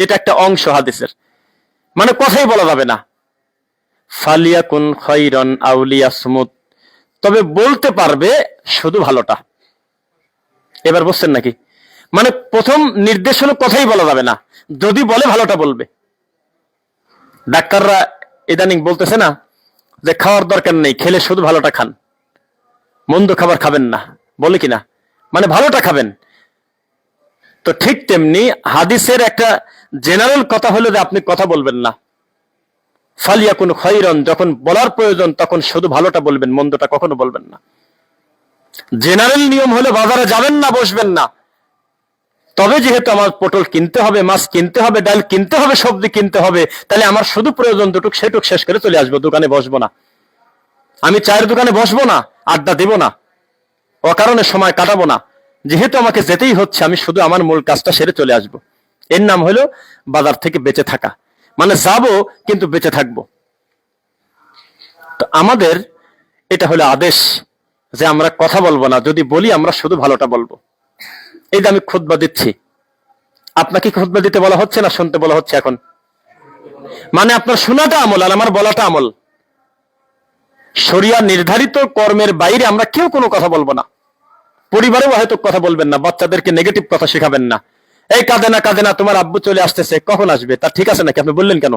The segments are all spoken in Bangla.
এটা একটা অংশ হাদিসের, মানে কথাই বলা যাবে না। ফালিয়াকুন খায়রান আও লিয়াসমুত, তবে বলতে পারবে শুধু ভালোটা। এবার বুঝছেন নাকি? মানে প্রথম নির্দেশ হলো কথাই বলা যাবে না, যদি বলে ভালোটা বলবে। ডাক্তাররা ইদানিং বলতেছে না যে খাওয়ার দরকার নেই, খেলে শুধু ভালোটা খান, মন্দ খাবার খাবেন না, বলে কিনা? মানে ভালোটা খাবেন। তো ঠিক তেমনি হাদিসের একটা জেনারেল কথা হলো যে আপনি কথা বলবেন না। ফালিয়াকুন খায়রান, যখন বলার প্রয়োজন তখন শুধু ভালোটা বলবেন, মন্দটা কখনো বলবেন না। জেনারেল নিয়ম হলো বাজারে যাবেন না, বসবেন না। তবে যেহেতু আমার পটল কিনতে হবে, মাছ কিনতে হবে, ডাল কিনতে হবে, সবজি কিনতে হবে, তাহলে আমার শুধু প্রয়োজন দুটুক সেটুক শেষ করে চলে আসবো, দোকানে বসবো না। আমি চায়ের দোকানে বসবো না, আড্ডা দিব না, অকারণে সময় কাটাবো না। যেহেতু আমাকে যেতেই হচ্ছে, আমি শুধু আমার মূল কাজটা সেরে চলে আসবো। এর নাম হলো বাজার থেকে বেঁচে থাকা, মানে যাবো কিন্তু বেঁচে থাকবো। তো আমাদের এটা হলো আদেশ যে আমরা কথা বলবো না, যদি বলি আমরা শুধু ভালোটা বলবো। এই যে আমি খুতবা দিচ্ছি, আপনাকে খুতবা দিতে বলা হচ্ছে না শুনতে বলা হচ্ছে এখন? মানে আপনার শোনাটা আমল আর আমার বলাটা আমল। শরিয়া নির্ধারিত কর্মের বাইরে আমরা কেউ কোনো কথা বলবো না। পরিবারেও হয়তো কথা বলবেন না, বাচ্চাদেরকে নেগেটিভ কথা শেখাবেন না। এই কাঁদে না তোমার আব্বু চলে আসতেছে, কখন আসবে? তার ঠিক আছে নাকি? আপনি বললেন কেন?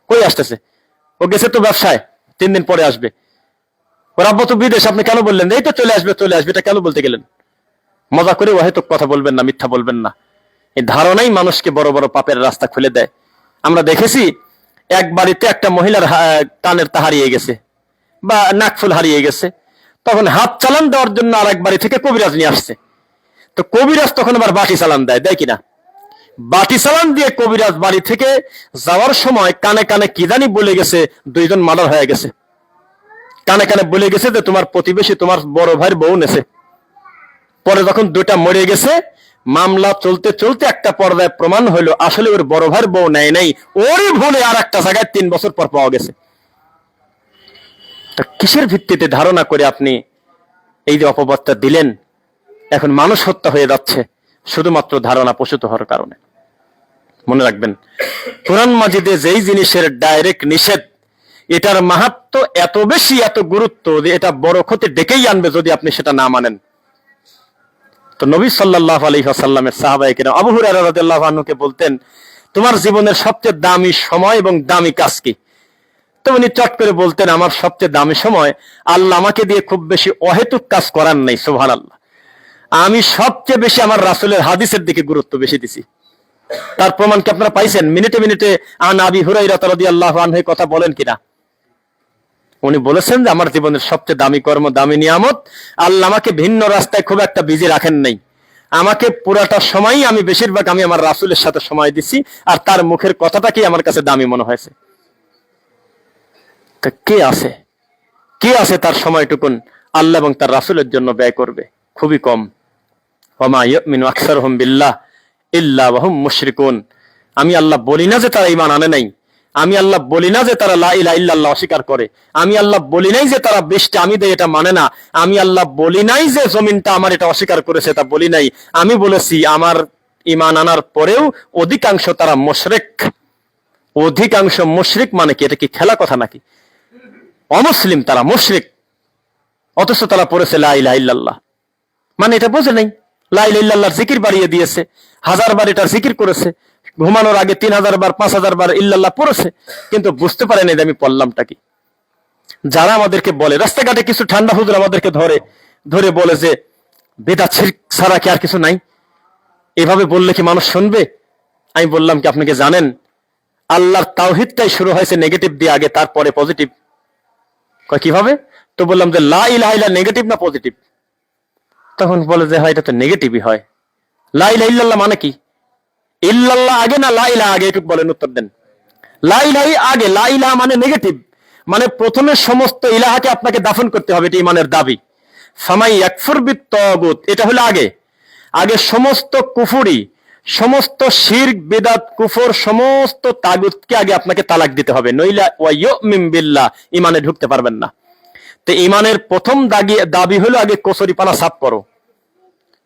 কই আসতেছে? ও গেছে তো ব্যবসায়, 3 দিন পরে আসবে। ওর আব্বু তো বিদেশ, আপনি কেন বললেন এই তো চলে আসবে? এটা কেন বলতে গেলেন? মজা করে হয়তো কথা বলবেন না, মিথ্যা বলবেন না। এই ধারণাই মানুষকে বড় বড় পাপের রাস্তা খুলে দেয়। আমরা দেখেছি এক বাড়িতে একটা মহিলার কানের তা হারিয়ে গেছে বা নাকফুল হারিয়ে গেছে, তখন হাত চালান দেওয়ার জন্য আর এক বাড়ি থেকে কবিরাজ নিয়ে আসছে। তো কবিরাজ তখন আবার বাটি চালান দেয় কিনা? বাটি চালান দিয়ে কবিরাজ বাড়ি থেকে যাওয়ার সময় কানে কানে কি জানি বলে গেছে, 2 জন মার্ডার হয়ে গেছে। কানে কানে বলে গেছে যে তোমার প্রতিবেশী তোমার বড় ভাইয়ের বউ নেছে। পরে যখন 2টা মরে গেছে, মামলা চলতে চলতে একটা পর্যায়ে প্রমাণ হইলো আসলে ওর বড় ভাইয়ের বউ নেয় নাই, ওরই ভুলে আর একটা জায়গায় 3 বছর পর পাওয়া গেছে। কিসের ভিত্তিতে ধারণা করে আপনি এই যে অপবাদটা দিলেন? এখন মানুষ হত্যা হয়ে যাচ্ছে শুধুমাত্র ধারণা পোষিত হওয়ার কারণে। মনে রাখবেন, কোরআন মাজিদে যেই জিনিসের ডাইরেক্ট নিষেধ, এটার মাহাত্ম্য এত বেশি, এত গুরুত্ব যে এটা বড় ক্ষতি ডেকেই আনবে যদি আপনি সেটা না মানেন। তো নবী সাল্লাল্লাহু আলাইহি ওয়াসাল্লামের সাহাবায়ে কেরাম আবু হুরায়রা রাদিয়াল্লাহু আনহুকে বলতেন, তোমার জীবনের সবচেয়ে দামি সময় এবং দামি কাজ কি? তো উনি চট করে বলতেন, আমার সবচেয়ে দামি সময়, আল্লাহ আমাকে দিয়ে খুব বেশি অহেতুক কাজ করার নাই, সুবহানাল্লাহ। আমি সবচেয়ে বেশি আমার রাসূলের হাদিসের দিকে গুরুত্ব বেশি দিছি। তার প্রমাণ কি আপনারা পাইছেন? মিনিটে মিনিটে আন আবি হুরায়রা রাদিয়াল্লাহু আনহু কথা বলেন কিনা? উনি বলেছেন যে আমার জীবনের সবচেয়ে দামি কর্ম, দামি নিয়ামত, আল্লাহ আমাকে ভিন্ন রাস্তায় খুব একটা বিজি রাখেন নাই। আমাকে পুরাটা সময়ই আমি বেশিরভাগ আমি আমার রাসূলের সাথে সময় দিছি, আর তার মুখের কথাটাকেই আমার কাছে দামি মনে হয়েছে। কে আছে তার সময়টুকুন আল্লাহ এবং তার রাসূলের জন্য ব্যয় করবে? খুবই কম। ওয়া মা ইউমিনু আকসারুহুম বিল্লাহ ইল্লা ওয়া হুম মুশরিকুন। আমি আল্লাহ বলি না যে তারা ঈমান আনে নাই, আমি আল্লাহ বলি না যে তারা লা ইলাহা ইল্লাল্লাহ অস্বীকার করে, আমি আল্লাহ বলি নাই যে তারা বৃষ্টি আমি দেই এটা মানে না, আমি আল্লাহ বলি নাই যে জমিনটা আমার এটা অস্বীকার করেছে, তা বলি নাই। আমি বলেছি আমার ঈমান আনার পরেও অধিকাংশ তারা মুশরিক। অধিকাংশ মুশরিক মানে কি? এটা কি খেলা কথা নাকি? অমুসলিম, তারা মুশরিক, অথচ তারা পড়েছে লা ইলাহা ইল্লাল্লাহ। মানে এটা বোঝে নাই, লা ইলাহা ইল্লাল্লাহর জিকির বাড়িয়ে দিয়েছে, 1000 বার এটার জিকির করেছে, ঘুমানোর আগে 3000 বার 5000 বার ইল্লাল্লাহ পড়েছে, কিন্তু বুঝতে পারে না যে আমি পড়লামটা কি। যারা আমাদেরকে বলে, রাস্তাঘাটে কিছু ঠান্ডা হুজুর আমাদেরকে ধরে বলে যে বেদাত শিরক ছাড়া কি আর কিছু নাই, এভাবে বললে কি মানুষ শুনবে? আমি বললাম কি আপনাকে জানেন, আল্লাহর তাওহীদটাই শুরু হয়েছে নেগেটিভ দিয়ে আগে, তারপরে পজিটিভ। কিভাবে? তো বললাম যে লা ইলাহা ইল্লাল্লাহ নেগেটিভ না পজিটিভ? তখন বলে যে হয় এটা তো নেগেটিভই হয়। লা ইলাহা ইল্লাল্লাহ মানে কি? ইল্লাল্লাহ আগে না লা ইলাহা আগে? এটুকু বলেন, উত্তর দেন। লা ইলাহা আগে, লা ইলাহা মানে নেগেটিভ, মানে প্রথমে সমস্ত ইলাহাকে আপনাকে দাফন করতে হবে, এটা ঈমানের দাবি। ফামাই ইয়াকফুর বিত তাগুত, এটা হলো আগে সমস্ত কুফরি, সমস্ত শিরক বিদআত কুফর, সমস্ত তাগুতকে আগে আপনাকে তালাক দিতে হবে, নইলা ওয়া ইউমিন বিল্লাহ, ঈমানে ঢুকতে পারবেন না। তো ঈমানের প্রথম দাবি হলো আগে কসুরিপানা সাফ করো।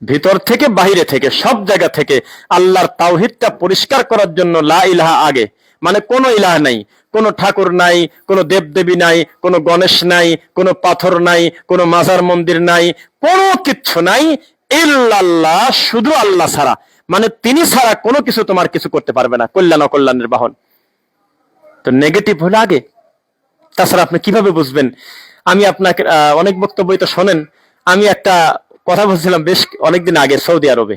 ভিতর থেকে বাহিরে থেকে সব জায়গা থেকে আল্লাহর তাওহীদটা পরিষ্কার করার জন্য লা ইলাহা আগে, মানে কোনো ইলাহ নাই, কোনো ঠাকুর নাই, কোনো দেবদেবী নাই, কোনো গণেশ নাই, কোনো পাথর নাই, কোনো মাজার মন্দির নাই, কোনো কিচ্ছু নাই, ইল্লাল্লাহ, শুধু আল্লাহ ছাড়া, মানে তিনি ছাড়া কোনো কিছু তোমার কিছু করতে পারবে না, কল্যাণ অকল্যাণের বাহন। তো নেগেটিভ হলে আগে, তাছাড়া আপনি কিভাবে বুঝবেন? আমি আপনাকে অনেক বক্তব্য তো শোনেন, আমি একটা কথা বলছিলাম বেশ অনেকদিন আগে সৌদি আরবে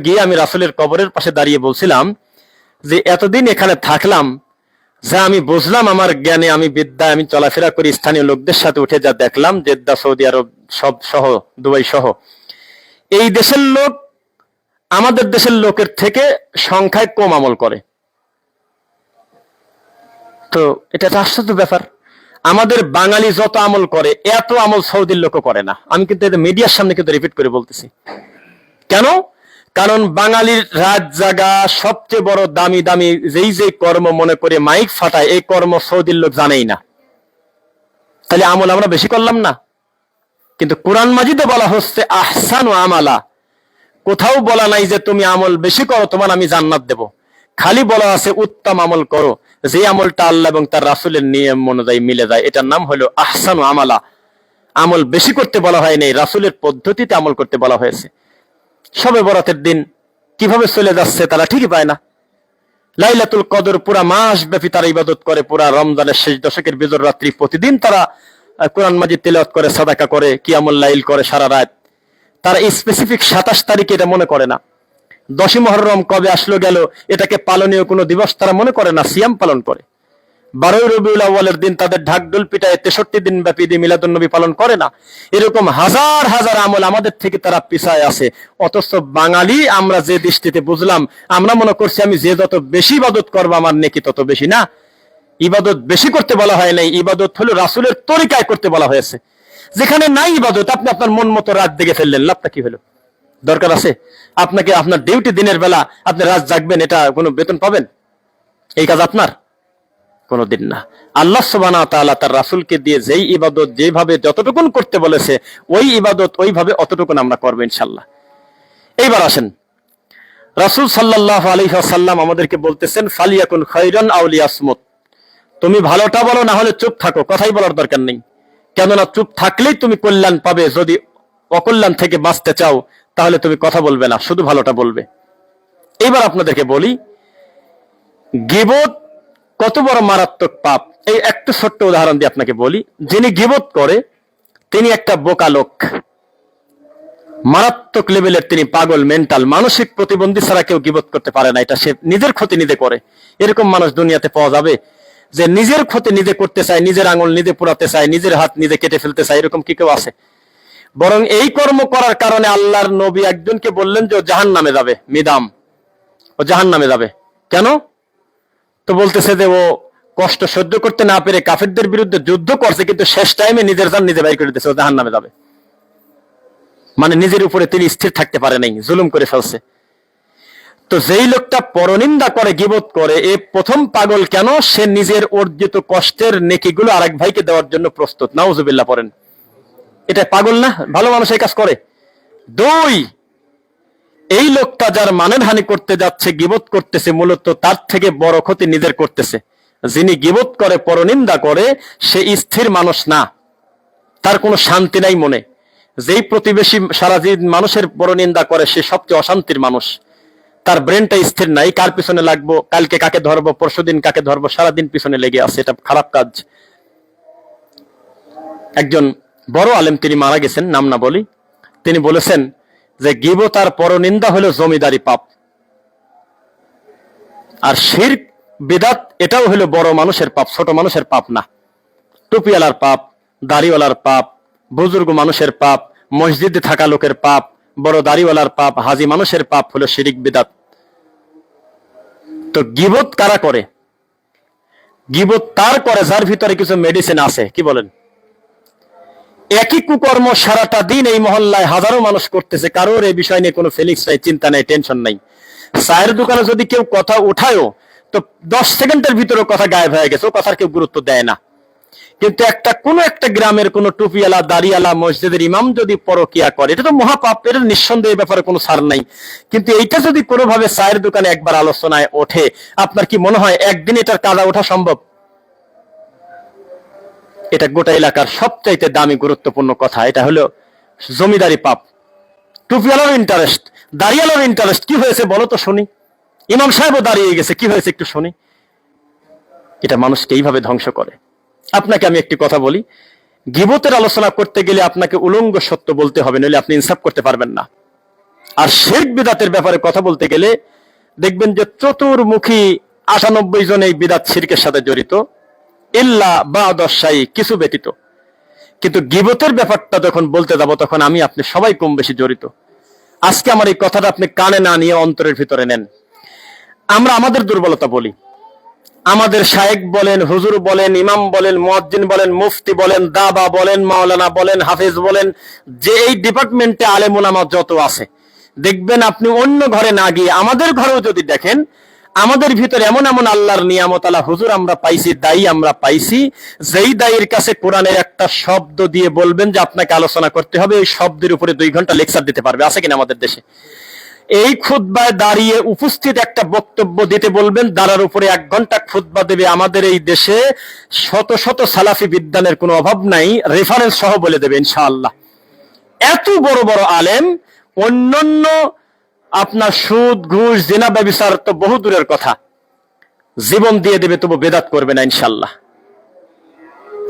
গিয়ে আমি রাসূলের কবরের পাশে দাঁড়িয়ে বলছিলাম যে এতদিন এখানে থাকলাম, যা আমি বুঝলাম, আমার জ্ঞানে, আমি বিদ্যায়, আমি চলাফেরা করি, স্থানীয় লোকদের সাথে উঠে যা দেখলাম, জেদ্দা, সৌদি আরব সব সহ, দুবাই সহ, এই দেশের লোক আমাদের দেশের লোকের থেকে সংখ্যায় কম আমল করে। তো এটা একটা আশ্চর্য ব্যাপার। আমাদের বাঙালি যত আমল করে এত আমল সৌদির লোকও করে না। আমি কিন্তু এটা মিডিয়ার সামনে কিন্তু রিপিট করে বলতেছি। কেন? কারণ বাঙালির রাত জাগা সবচেয়ে বড় দামি দামি যেই কর্ম মনে করে মাইক ফাটায়, এই কর্ম সৌদির লোক জানেই না। তাহলে আমল আমরা বেশি করলাম না? কিন্তু কোরআন মাজিদে বলা হচ্ছে আহসানু আমালা, কোথাও বলা নাই যে তুমি আমল বেশি করো তোমার আমি জান্নাত দেব, খালি বলা আছে উত্তম আমল করো, যে আমলটা আল্লাহ এবং তার রাসূলের নিয়ম অনুযায়ী মিলে যায়, এটার নাম হলো আহসানু আমালা। আমল বেশি করতে বলা হয় নাই, রাসূলের পদ্ধতিতে আমল করতে বলা হয়েছে। শবে বরাতের দিন কিভাবে চলে যাচ্ছে তারা ঠিকই পায় না। লাইলাতুল কদর পুরা মাস ব্যাপী তারা ইবাদত করে, পুরা রমজানের শেষ দশকের বিজর রাত্রি প্রতিদিন তারা কোরআন মাজিদ তিলাওয়াত করে, সাদাকা করে, কিয়ামুল লাইল করে সারা রাত। তারা স্পেসিফিক 27 তারিখে এটা মনে করে না। 10ই মুহররম কবে আসলো গেল এটাকে পালনীয় কোনো দিবস তারা মনে করে না, সিয়াম পালন করে। 12ই রবিউল আউয়ালের দিন তাদের ঢাকঢোল পিটায় 63 দিন ব্যাপী ঈদে মিলাদুন নবী পালন করে না। এরকম হাজার হাজার আমল আমাদের থেকে তারা পিছায় আছে। অথচ বাঙালি আমরা যে দৃষ্টিতে বুঝলাম, আমরা মনে করছি আমি যে যত বেশি ইবাদত করবো আমার নেকি তত বেশি। না, ইবাদত বেশি করতে বলা হয় নাই, ইবাদত হলো রাসূলের তরিকায় করতে বলা হয়েছে। যেখানে নাই ইবাদত, আপনি আপনার মন মতো রাত দেখে ফেললেন, লাভটা কি হলো? দরকার আছে আপনাকে আপনার ডিউটি দিনের বেলা আপনি রাত জাগবেন, এটা কোনো বেতন পাবেন? এই কাজ আপনার কোনদিন না। আল্লাহ সুবহানাহু ওয়া তাআলা তার রাসূলকে দিয়ে যেই ইবাদত যেভাবে যতটুকুন করতে বলেছে, ওই ইবাদত ওইভাবে অতটুকুন আমরা করব ইনশাআল্লাহ। এইবার আসেন, রাসূল সাল্লাল্লাহু আলাইহি ওয়াসাল্লাম আমাদেরকে বলতেছেন ফালিয়াকুন খায়রান আও লিয়াসমুত, তুমি ভালোটা বলো, না হলে চুপ থাকো, কথাই বলার দরকার নেই। কেননা চুপ থাকলেই তুমি কল্যাণ পাবে, যদি অকল্যাণ থেকে বাঁচতে চাও তাহলে তুমি কথা বলবে না, শুধু ভালোটা বলবে। এইবার আপনাদেরকে বলি গীবত কত বড় মারাত্মক পাপ। এই একটা ছোট্ট উদাহরণ দিয়ে আপনাকে বলি, যিনি গীবত করে তিনি একটা বোকা লোক, মারাত্মক লেভেলের তিনি পাগল, মেন্টাল, মানসিক প্রতিবন্ধী ছাড়া কেউ গীবত করতে পারে না। এটা সে নিজের ক্ষতি নিজে করে। এরকম মানুষ দুনিয়াতে পাওয়া যাবে যে নিজের ক্ষতি নিজে করতে চায়, নিজের আঙুল নিজে পোড়াতে চায়, নিজের হাত নিজে কেটে ফেলতে চায়? এরকম কি কেউ আছে? বরং এই কর্ম করার কারণে আল্লাহর নবী একজনকে বললেন যে ও জাহান্নামে যাবে, মিদাম, ও জাহান্নামে যাবে। কেন? তো বলতেছে যে ও কষ্ট সহ্য করতে না পেরে কাফেরদের বিরুদ্ধে যুদ্ধ করছে, কিন্তু শেষ টাইমে নিজের জান নিজে বাইর করে দিতেছে, ও জাহান্নামে যাবে। মানে নিজের উপরে তিনি স্থির থাকতে পারে নাই, জুলুম করে ফেলছে। তো যেই লোকটা পরনিন্দা করে, গীবত করে, এ প্রথম পাগল। কেন? সে নিজের অর্জিত কষ্টের নেকিগুলো আরেক ভাইকে দেওয়ার জন্য প্রস্তুত। নাউজুবিল্লাহ পড়েন। এটা পাগল না? ভালো মানুষ এই কাজ করে। 2, এই লোকটা যার মানের হানি করতে যাচ্ছে, গীবত করতেছে, মূলত তার থেকে বড় ক্ষতি নিজের করতেছে। যিনি গীবত করে, পরনিন্দা করে, সে স্থির মানুষ না, তার কোনো শান্তি নাই মনে। যেই প্রতিবেশী সারা জীবন মানুষের পরনিন্দা করে সে সবচেয়ে অশান্তির মানুষ। তার ব্রেনটা স্থির নাই, কার পিছনে লাগবো, কালকে কাকে ধরবো, পরশুদিন কাকে ধরবো, সারাদিন পিছনে লেগে আছে। এটা খারাপ কাজ। একজন বড় আলেম, তিনি মারা গেছেন, নাম না বলি, তিনি বলেছেন যে গীবত আর পরনিন্দা হলো জমিদারি পাপ, আর শিরক বিদআত এটাও হলো বড় মানুষের পাপ, ছোট মানুষের পাপ না। টুপিওয়ালার পাপ, দাড়িওয়ালার পাপ, বুজুর্গ মানুষের পাপ, মসজিদে থাকা লোকের পাপ, বড় দাড়িওয়ালার পাপ, হাজি মানুষের পাপ হলো শিরক বিদআত। তো গীবত কারা করে? গীবত তার করে যার ভিতরে কিছু মেডিসিন আছে। কি বলেন? একই কুকর্ম সারাটা দিন এই মহল্লায় হাজারো মানুষ করতেছে, কারোর এই বিষয় নিয়ে কোনো ফিলিংস নাই, চিন্তা নাই, টেনশন নাই। চায়ের দোকানে যদি কেউ কথা উঠায়ও তো 10 সেকেন্ডের ভিতরে কথা গায়েব হয়ে গেছে, ও কথার কেউ গুরুত্ব দেয় না। কিন্তু কোনো একটা গ্রামের কোনো টুপিওয়ালা দাড়িওয়ালা মসজিদের ইমাম যদি পরকিয়া করে, এটা তো মহাপাপ, এটা নিঃসন্দেহে ব্যাপারে কোনো ছাড় নাই। কিন্তু এইটা যদি কোনোভাবে চায়ের দোকানে একবার আলোচনায় ওঠে, আপনার কি মনে হয় একদিন এটার কাজা ওঠা সম্ভব? এটা গোটা এলাকার সবচাইতে দামি গুরুত্বপূর্ণ কথা। এটা হলো জমিদারি পাপ। টুপিওয়ালার ইন্টারেস্ট, দাড়িওয়ালার ইন্টারেস্ট, কি হয়েছে বলো তো শুনি। ইমাম সাহেবও দাঁড়িয়ে গেছে, কি হয়েছে একটু শুনি। এটা মানুষকে এইভাবে ধ্বংস করে। আপনাকে আমি একটি কথা বলি, গীবতের আলোচনা করতে গেলে আপনাকে উলঙ্গ সত্য বলতে হবে, নইলে আপনি ইনসাফ করতে পারবেন না। আর শিরক বিদআতের ব্যাপারে কথা বলতে গেলে দেখবেন যে চতুর্মুখী 98 জন এই বিদআত শিরকের সাথে জড়িত, ইল্লা বা'দাশ-শাই, কিছু ব্যতীত। কিন্তু গীবতের ব্যাপারটা যখন বলতে যাব, তখন আমি আপনি সবাই কম বেশি জড়িত। আজকে আমার এই কথাটা আপনি কানে না নিয়ে অন্তরের ভিতরে নেন। আমরা আমাদের দুর্বলতা বলি, আমাদের শায়েখ বলেন, হুজুর বলেন, ইমাম বলেন, মুয়াজ্জিন বলেন, মুফতি বলেন, দাবা বলেন, মাওলানা বলেন, হাফেজ বলেন, যে এই ডিপার্টমেন্টে আলেম উলামা যত আছে, দেখবেন আপনি অন্য ঘরে না গিয়ে আমাদের ঘরেও যদি দেখেন, আমাদের ভিতরে এমন এমন আল্লাহর নিয়ামত আলা হুজুর আমরা পাইছি, দায়ী আমরা পাইছি, যেই দায়ীর কাছে কোরআনের একটা শব্দ দিয়ে বলবেন যে আপনাকে আলোচনা করতে হবে, এই শব্দের উপরে 2 ঘন্টা লেকচার দিতে পারবে। আছে কিনা আমাদের দেশে? এই খুতবায় দাঁড়িয়ে উপস্থিত একটা বক্তব্য দিতে বলবেন, দাঁড়ার উপরে 1 ঘন্টা খুতবা দেবে। আমাদের এই দেশে শত শত সালাফি বিদ্যানের কোনো অভাব নাই, রেফারেন্স সহ বলে দেবে ইনশাআল্লাহ। এত বড় বড় আলেম, অন্যান্য আপনার সুদ ঘুষ জিনা ব্যভিচার তো বহু দূরের কথা, জীবন দিয়ে দেবে, তবু বেদাত করবে না ইনশাআল্লাহ।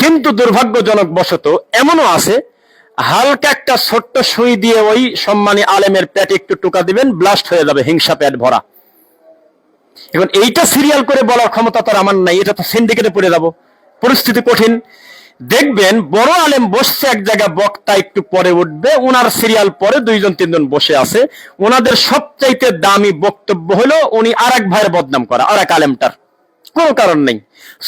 কিন্তু দুর্ভাগ্যজনক বশত এমনও আছে, হালকা একটা ছোট্ট সুই দিয়ে ওই সম্মানী আলেমের পেটে একটু টোকা দিবেন, ব্লাস্ট হয়ে যাবে, হিংসা পেট ভরা। এখন এইটা সিরিয়াল করে বলার ক্ষমতা তো আমার নাই, এটা তো সিন্ডিকেটে পড়ে যাব, পরিস্থিতি কঠিন। দেখবেন বড় আলেম বসছে এক জায়গায়, বক্তা একটু পরে উঠবে, ওনার সিরিয়াল পরে 2-3 জন বসে আছে, ওনাদের সবচাইতে দামি বক্তব্য হলো উনি আরেক ভাইয়ের বদনাম করা, আরেক আলেমটার, কোনো কারণ নেই।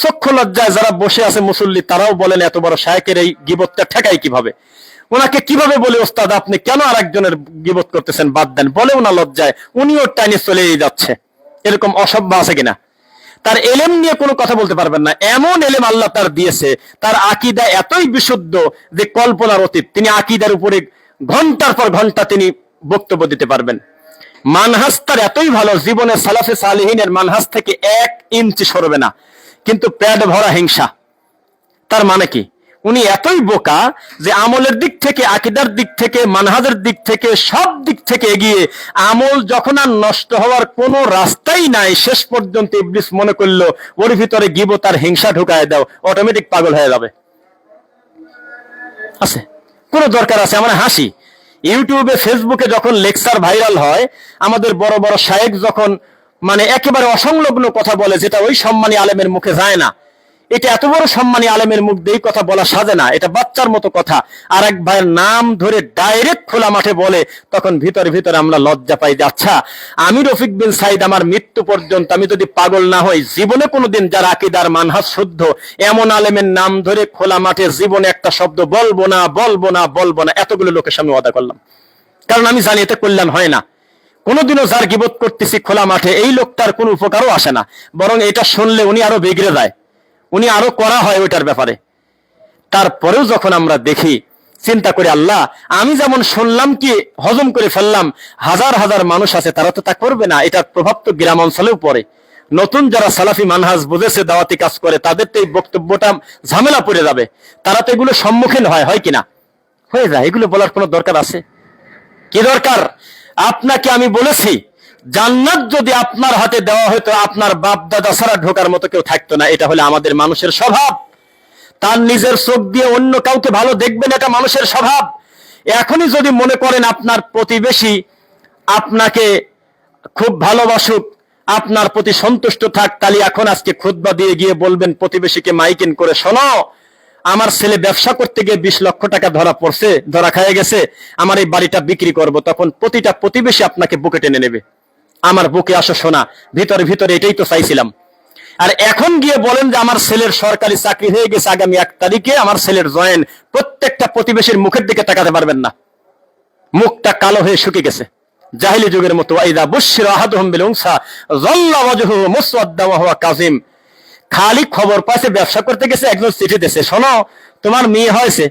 চক্ষু লজ্জায় যারা বসে আছে মুসল্লি, তারাও বলেন এত বড় শায়েকের এই গীবতটা ঠেকাই কিভাবে, ওনাকে কিভাবে বলে ওস্তাদ আপনি কেন আরেকজনের গীবত করতেছেন, বাদ দেন, বলে ওনা লজ্জায় উনিও টাইনে চলে যাচ্ছে। এরকম অসভ্য আছে কিনা? তার এলেম নিয়ে কোনো কথা বলতে পারবেন না, এমন এলেম আল্লাহ তার দিয়েছে, তার আকীদা এতই বিশুদ্ধ যে কল্পনার অতীত। তিনি আকীদার উপরে ঘন্টার পর ঘন্টা তিনি বক্তব্য দিতে পারবেন। মানহাজ তার এতই ভালো, জীবনে সালাফে সালেহিনের মানহাজ থেকে 1 ইঞ্চি সরবে না, কিন্তু পেট ভরা হিংসা। তার মানে কি? উনি এতই বোকা যে আমলের দিক থেকে, আকীদার দিক থেকে, মানহাজের দিক থেকে, সব দিক থেকে এগিয়ে, আমল যখন আর নষ্ট হওয়ার কোনো রাস্তাই নাই, শেষ পর্যন্ত ইবলিস মনে করলো ওর ভিতরে গীবত আর হিংসা ঢুকায় দাও, অটোমেটিক পাগল হয়ে যাবে। আছে কোনো দরকার আছে? আমরা হাসি, ইউটিউবে ফেসবুকে যখন লেকচার ভাইরাল হয়, আমাদের বড় বড় শায়েখ যখন মানে একেবারে অসংলগ্ন কথা বলে, যেটা ওই সম্মানী আলেমের মুখে যায় না, এটা এত বড় সম্মানী আলেমের মুখ দিয়ে কথা বলা সাজে না, এটা বাচ্চার মতো কথা। আর এক ভাইয়ের নাম ধরে ডাইরেক্ট খোলা মাঠে বলে, তখন ভিতরে ভিতরে আমরা লজ্জা পাই যে আচ্ছা, আমি রফিক বিন সাইদ আমার মৃত্যু পর্যন্ত আমি যদি পাগল না হই, জীবনে কোনোদিন যার আকীদার মানহাজ শুদ্ধ এমন আলেমের নাম ধরে খোলা মাঠে জীবনে একটা শব্দ বলবো না, বলবো না, বলবো না। এতগুলো লোকের সামনে ওয়াদা করলাম, কারণ আমি জানি এতে কল্যাণ হয় না। কোনোদিনও যার গীবত করতেছি খোলা মাঠে, এই লোকটার কোনো উপকারও আসে না, বরং এটা শুনলে উনি আরো বিগড়ে যায়, উনি আরো করা হয় ওইটার ব্যাপারে। তারপরেও যখন আমরা দেখি, চিন্তা করি আল্লাহ, আমি যেমন শুনলাম কি হজম করে ফেললাম, হাজার হাজার মানুষ আছে তারা তো তা করবে না। এটার প্রভাব তো গ্রাম অঞ্চলেও পড়ে। নতুন যারা সালাফি মানহাজ বুঝেছে, দাওয়াতি কাজ করে, তাদের তো এই বক্তব্যটা ঝামেলা পড়ে যাবে, তারা তো এগুলো সম্মুখীন হয় কিনা? হয়ে যায়। এগুলো বলার কোনো দরকার আছে কি? দরকার? আপনাকে আমি বলেছি, জান্নাত যদি আপনার হাতে দেওয়া হতো, আপনার বাপ দাদা ছাড়া ঢোকার মতো কেউ থাকতো না। এটা হলো আমাদের মানুষের স্বভাব। তার নিজের চোখ দিয়ে অন্য কাউকে ভালো দেখবেন, এটা মানুষের স্বভাব। এখনই যদি মনে করেন আপনার প্রতিবেশী আপনাকে খুব ভালোবাসুক, আপনার প্রতি সন্তুষ্ট থাক, তাহলে এখন আজকে খুতবা দিয়ে গিয়ে বলবেন প্রতিবেশীকে মাইকিন করে, শোনো, আমার ছেলে ব্যবসা করতে গিয়ে 20 লক্ষ টাকা ধরা খেয়ে গেছে, আমার এই বাড়িটা বিক্রি করব। তখন প্রতিটা প্রতিবেশী আপনাকে বুকে টেনে নেবে, আমার বুকে আসো সোনা, ভিতরে ভিতরে এটাই তো চাইছিলাম। আর এখন গিয়ে বলেন যে আমার ছেলের সরকারি চাকরি হয়ে গেছে, আগামী 1 তারিখে আমার ছেলের জয়েন, প্রত্যেকটা প্রতিবেশীর মুখের দিকে তাকাতে পারবেন না, মুখটা কালো হয়ে শুকিয়ে গেছে, জাহিলি যুগের মতো। ওয়াইদা বুশিরা আহাদুহুম বিল উনসা যাল্লা ওয়াজহুহু মুসওয়াদ্দান ওয়া হুয়া কাযিম। খালি খবর পাইছে ব্যবসা করতে গেছে, একজন চিঠি দিয়েছে, শোনো তোমার মেয়ে হয়েছে।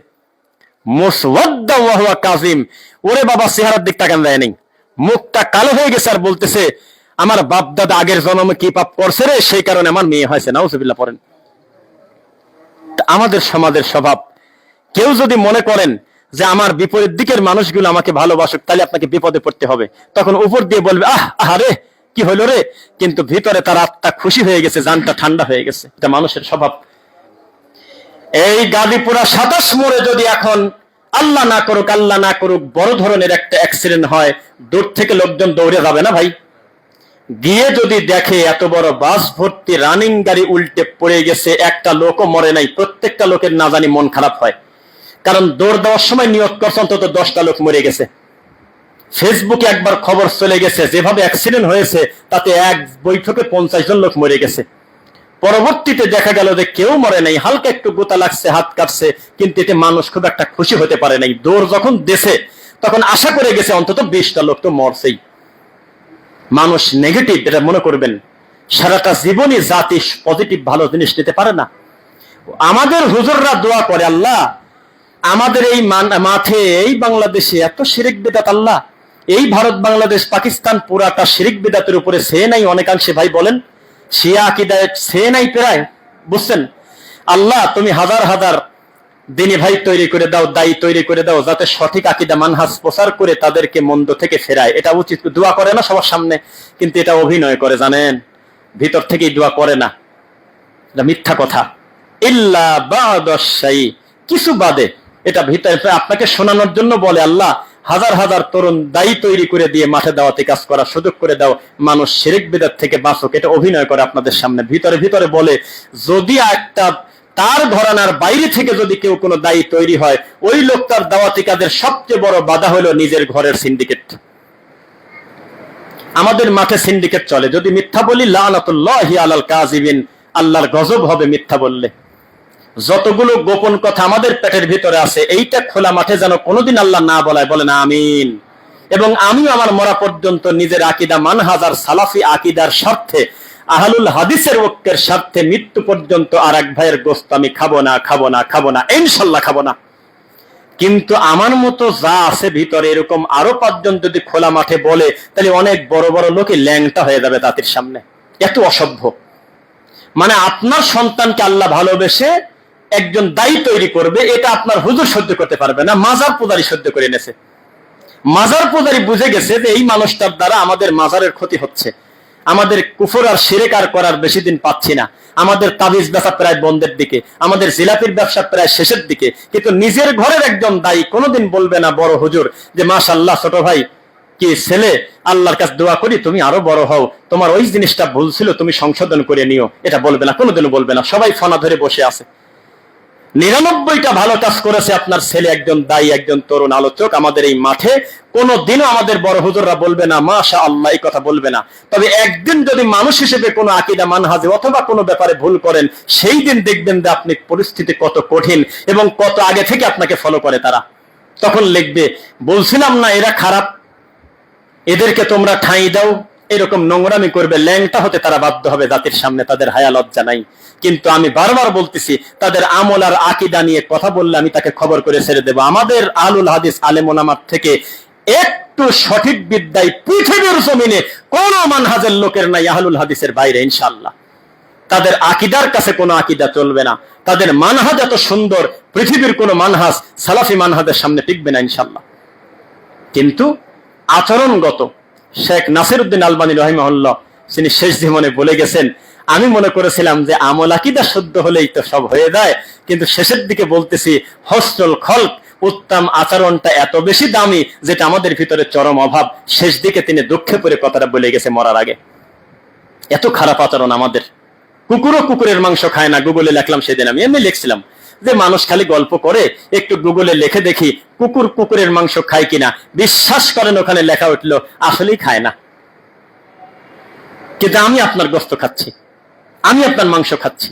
মুসওয়াদ্দা ওয়া হুয়া কাযিম, ওরে বাবা চেহারার দিক তাকান যায় নাই, মুখটা কালো হয়ে গেছে আর বলতেছে আমার বাপ দাদা আগের জন্মে কি পাপ করছে রে, সেই কারণে আমার মেয়ে হয়েছে। নাউজুবিল্লাহ পড়েন। আমাদের সমাজের স্বভাব, কেউ যদি মনে করেন যে আমার বিপরীত দিকের মানুষগুলো আমাকে ভালোবাসুক, তাহলে আপনাকে বিপদে পড়তে হবে। তখন উপর দিয়ে বলবে আরে কি হইলো রে, কিন্তু ভিতরে তার আত্মা খুশি হয়ে গেছে, জানটা ঠান্ডা হয়ে গেছে। এটা মানুষের স্বভাব। এই গাজীপুরা 27 মোড়ে যদি এখন আল্লাহ না করুক বড় ধরনের একটা অ্যাক্সিডেন্ট হয়, দূর থেকে লোকজন দৌড়ে যাবে না ভাই? গিয়ে যদি দেখে এত বড় বাস ভর্তি রানিং গাড়ি উল্টে পড়ে গেছে, একটা লোকও মরে নাই, প্রত্যেকটা লোকের না জানি মন খারাপ হয়। কারণ দৌড় দেওয়ার সময় নিয়ত করছে অন্তত 10টা লোক মরে গেছে। ফেসবুকে একবার খবর চলে গেছে যেভাবে অ্যাক্সিডেন্ট হয়েছে তাতে এক বৈঠকে 50 জন লোক মরে গেছে। পরবর্তীতে দেখা গেল যে কেউ মরে নাই, হালকা একটু গোতা লাগছে, হাত কাটছে, কিন্তু এতে মানুষ খুব একটা খুশি হতে পারে নাই। দৌড় যখন দেশে তখন আশা করে গেছে অন্তত 20টা লোক তো মরছেই। মানুষ নেগেটিভ, এটা মনে করবেন। সারাটা জীবনে জাতি পজিটিভ ভালো জিনিস নিতে পারে না। আমাদের হুজুররা দোয়া করে, আল্লাহ আমাদের এই মাঠে এই বাংলাদেশে এত শিরিক বিদাত, আল্লাহ এই ভারত বাংলাদেশ পাকিস্তান পুরাটা শিরিক বিদাতের উপরে সে নাই অনেকাংশে, ভাই বলেন শিয়া আকীদায় সে নাই প্রায়, বুঝছেন? আল্লাহ তুমি হাজার হাজার দিনী ভাই তৈরি করে দাও, দায়ী তৈরি করে দাও, যাতে সঠিক আকীদা মানহাজ প্রচার করে তাদেরকে মন্দ থেকে ফেরায়। এটা উচিত। দোয়া করে না সবার সামনে, কিন্তু এটা অভিনয় করে, জানেন, ভিতর থেকেই দোয়া করে না। এটা মিথ্যা কথা। ইল্লা বাদাশাই, কিছু বাদে, এটা ভিতরে আপনাকে শোনানোর জন্য বলে আল্লাহ হাজার হাজার তরুণ দায়ী তৈরি করে দিয়ে মাঠে দাওয়াতি কাজ করার সুযোগ করে দাও, মানুষ শিরক বিদআত থেকে বাঁচুক। এটা অভিনয় করে আপনাদের সামনে, ভিতরে ভিতরে বলে যদি একটা তার ঘরানার বাইরে থেকে যদি কেউ কোনো দায়ী তৈরি হয়, ওই লোকটার দাওয়াতি কাজের সবচেয়ে বড় বাধা হলো নিজের ঘরের সিন্ডিকেট। আমাদের মাঠে সিন্ডিকেট চলে। যদি মিথ্যা বলি লানাতুল্লাহি আলাল কাযিবিন, আল্লাহর গজব হবে মিথ্যা বললে। যতগুলো গোপন কথা আমাদের পেটের ভিতরে আছে, এইটা খোলা মাঠে যেন কোনোদিন আল্লাহ না বলায়, বলেন আমিন। এবং আমি আমার মরা পর্যন্ত নিজের আকীদা মানহাজ আর সালাফি আকীদার স্বার্থে, আহলুল হাদিসের ঐক্যের স্বার্থে মৃত্যু পর্যন্ত আর এক ভাইয়ের গোশত আমি খাবো না, ইনশাআল্লাহ খাবো না। কিন্তু আমার মতো যা আছে ভিতরে, এরকম আরো 5 জন যদি খোলা মাঠে বলে, তাহলে অনেক বড় বড় লোকে ল্যাংটা হয়ে যাবে জাতির সামনে। এত অসভ্য। মানে আপনার সন্তানকে আল্লাহ ভালোবেসে একজন দায়ী তৈরি করবে, এটা আপনার হুজুর সহ্য করতে পারবে না, মাজার পূজারী সহ্য করে নেছে। মাজার পূজারী বুঝে গেছে যে এই মানুষটার দ্বারা আমাদের মাজারের ক্ষতি হচ্ছে, আমাদের কুফর আর শিরক আর করার বেশি দিন পাচ্ছি না, আমাদের তাবিজ ব্যবসা প্রায় বন্ধের দিকে, আমাদের জিলাপির ব্যবসা প্রায় শেষের দিকে। কিন্তু নিজের ঘরের একজন দায়ী কোনোদিন বলবে না বড় হুজুর যে মাশাআল্লাহ ছোট ভাই কি ছেলে, আল্লাহর কাছে দোয়া করি তুমি আরো বড় হও, তোমার ওই জিনিসটা ভুল ছিল তুমি সংশোধন করে নিও, এটা বলবে না, কোনোদিনও বলবে না। সবাই ফনা ধরে বসে আছে। 99টা ভালো কাজ করেছে আপনার ছেলে, একজন দায়ী, একজন তরুণ আলোচক আমাদের এই মাঠে। কোনোদিনও আমাদের বড় হুজুররা বলবে না মাশাআল্লাহ, এই কথা বলবে না। তবে একদিন যদি মানুষ হিসেবে কোনো আকীদা মানহাজে অথবা কোনো ব্যাপারে ভুল করেন, সেই দিন দেখবেন যে আপনি পরিস্থিতি কত কঠিন এবং কত আগে থেকে আপনাকে ফলো করে তারা। তখন লিখবে বলছিলাম না এরা খারাপ, এদেরকে তোমরা ঠাঁই দাও, এরকম নোংরামি করবে, ল্যাংটা হতে তারা বাধ্য হবে জাতির সামনে, তাদের হায়া লজ্জা নাই। কিন্তু আমি বারবার বলতেছি, তাদের আমল আর আকীদা নিয়ে কথা বললে আমি তাকে খবর করে ছেড়ে দেব। আমাদের আহলুল হাদিস আলেম ওলামার থেকে একটু সঠিক বিদ্যায় পৃথিবীর জমিনে কোন মানহাজের লোকের নাই আহলুল হাদিসের বাইরে, ইনশাআল্লাহ। তাদের আকীদার কাছে কোনো আকীদা চলবে না, তাদের মানহাজ এত সুন্দর, পৃথিবীর কোন মানহাজ সালাফি মানহাজের সামনে টিকবে না, ইনশাআল্লাহ। কিন্তু আচরণগত, শেখ নাসিরউদ্দিন আলবানী রাহিমাহুল্লাহ তিনি শেষ জীবনে বলে গেছেন, আমি মনে করেছিলাম যে আমল আকীদা শুদ্ধ হলেই তো সব হয়ে যায়, কিন্তু শেষের দিকে বলতেছি হসনুল খলক, উত্তম আচরণটা এত বেশি দামি যেটা আমাদের ভিতরে চরম অভাব। শেষ দিকে তিনি দুঃখে পড়ে কথাটা বলে গেছে মরার আগে। এত খারাপ আচরণ আমাদের। কুকুরও কুকুরের মাংস খায় না, গুগলে লিখলাম সেদিন, আমি এমনি লিখছিলাম যে মানুষ খালি গল্প করে, একটু গুগলে লিখে দেখি কুকুর কুকুরের মাংস খায় কিনা। বিশ্বাস করেন ওখানে লেখা উঠলো আসলেই খায় না। কিন্তু আমি আপনার গোশত খাচ্ছি, আমি আপনার মাংস খাচ্ছি।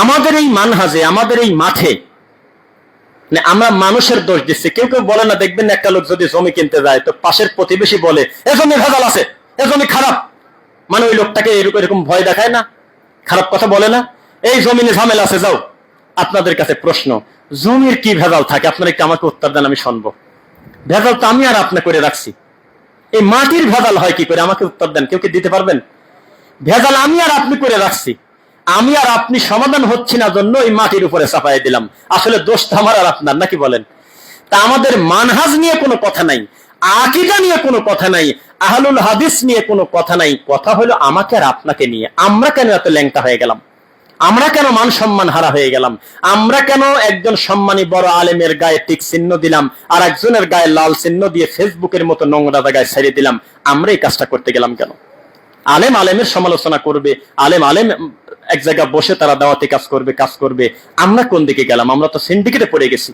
আমাদের এই মানহাজে, আমাদের এই মাঠে আমরা মানুষের দোষ দিচ্ছি। কেউ কেউ বলে না, দেখবেন একটা লোক যদি জমি কিনতে যায় তো পাশের প্রতিবেশী বলে এ জমি ভেজাল আছে, এ জমি খারাপ, মানে ওই লোকটাকে এরকম ভয় দেখায় না। খারাপ কথা বলে না? এই জমিনে ঝামেলা আছে, যাও। আপনাদের কাছে প্রশ্ন, জমির কি ভেজাল থাকে? আপনারা একটু আমাকে উত্তর দেন, আমি শুনবো। ভেজাল তো আমি আর আপনি করে রাখছি। এই মাটির ভেজাল হয় কি করে? আমাকে উত্তর দেন, কেউ কি দিতে পারবেন? ভেজাল আমি আর আপনি করে রাখছি, আমি আর আপনি সমাধান হচ্ছি না জন্য এই মাটির উপরে চাপাই দিলাম। আসলে দোষ তো আমার আর আপনার, নাকি বলেন? তা আমাদের মানহাজ নিয়ে কোনো কথা নাই, আকীদা নিয়ে কোনো কথা নাই, আহলুল হাদিস নিয়ে কোনো কথা নাই। কথা হলো আমাকে আর আপনাকে নিয়ে। আমরা কেন এত ল্যাংটা হয়ে গেলাম? আমরা কেন মান সম্মান হারা হয়ে গেলাম? আমরা কেন একজন সম্মানী বড় আলেমের গায়ে টিক চিহ্ন দিলাম আর একজনের গায়ে লাল চিহ্ন দিয়ে ফেসবুকের মতো নোংরা জায়গায় ছেড়ে দিলাম? আমরা এই কাজটা করতে গেলাম কেন? আলেম আলেমের সমালোচনা করবে, আলেম আলেম এক জায়গায় বসে তারা দাওয়াতি কাজ করবে। আমরা কোন দিকে গেলাম? আমরা তো সিন্ডিকেটে পড়ে গেছি।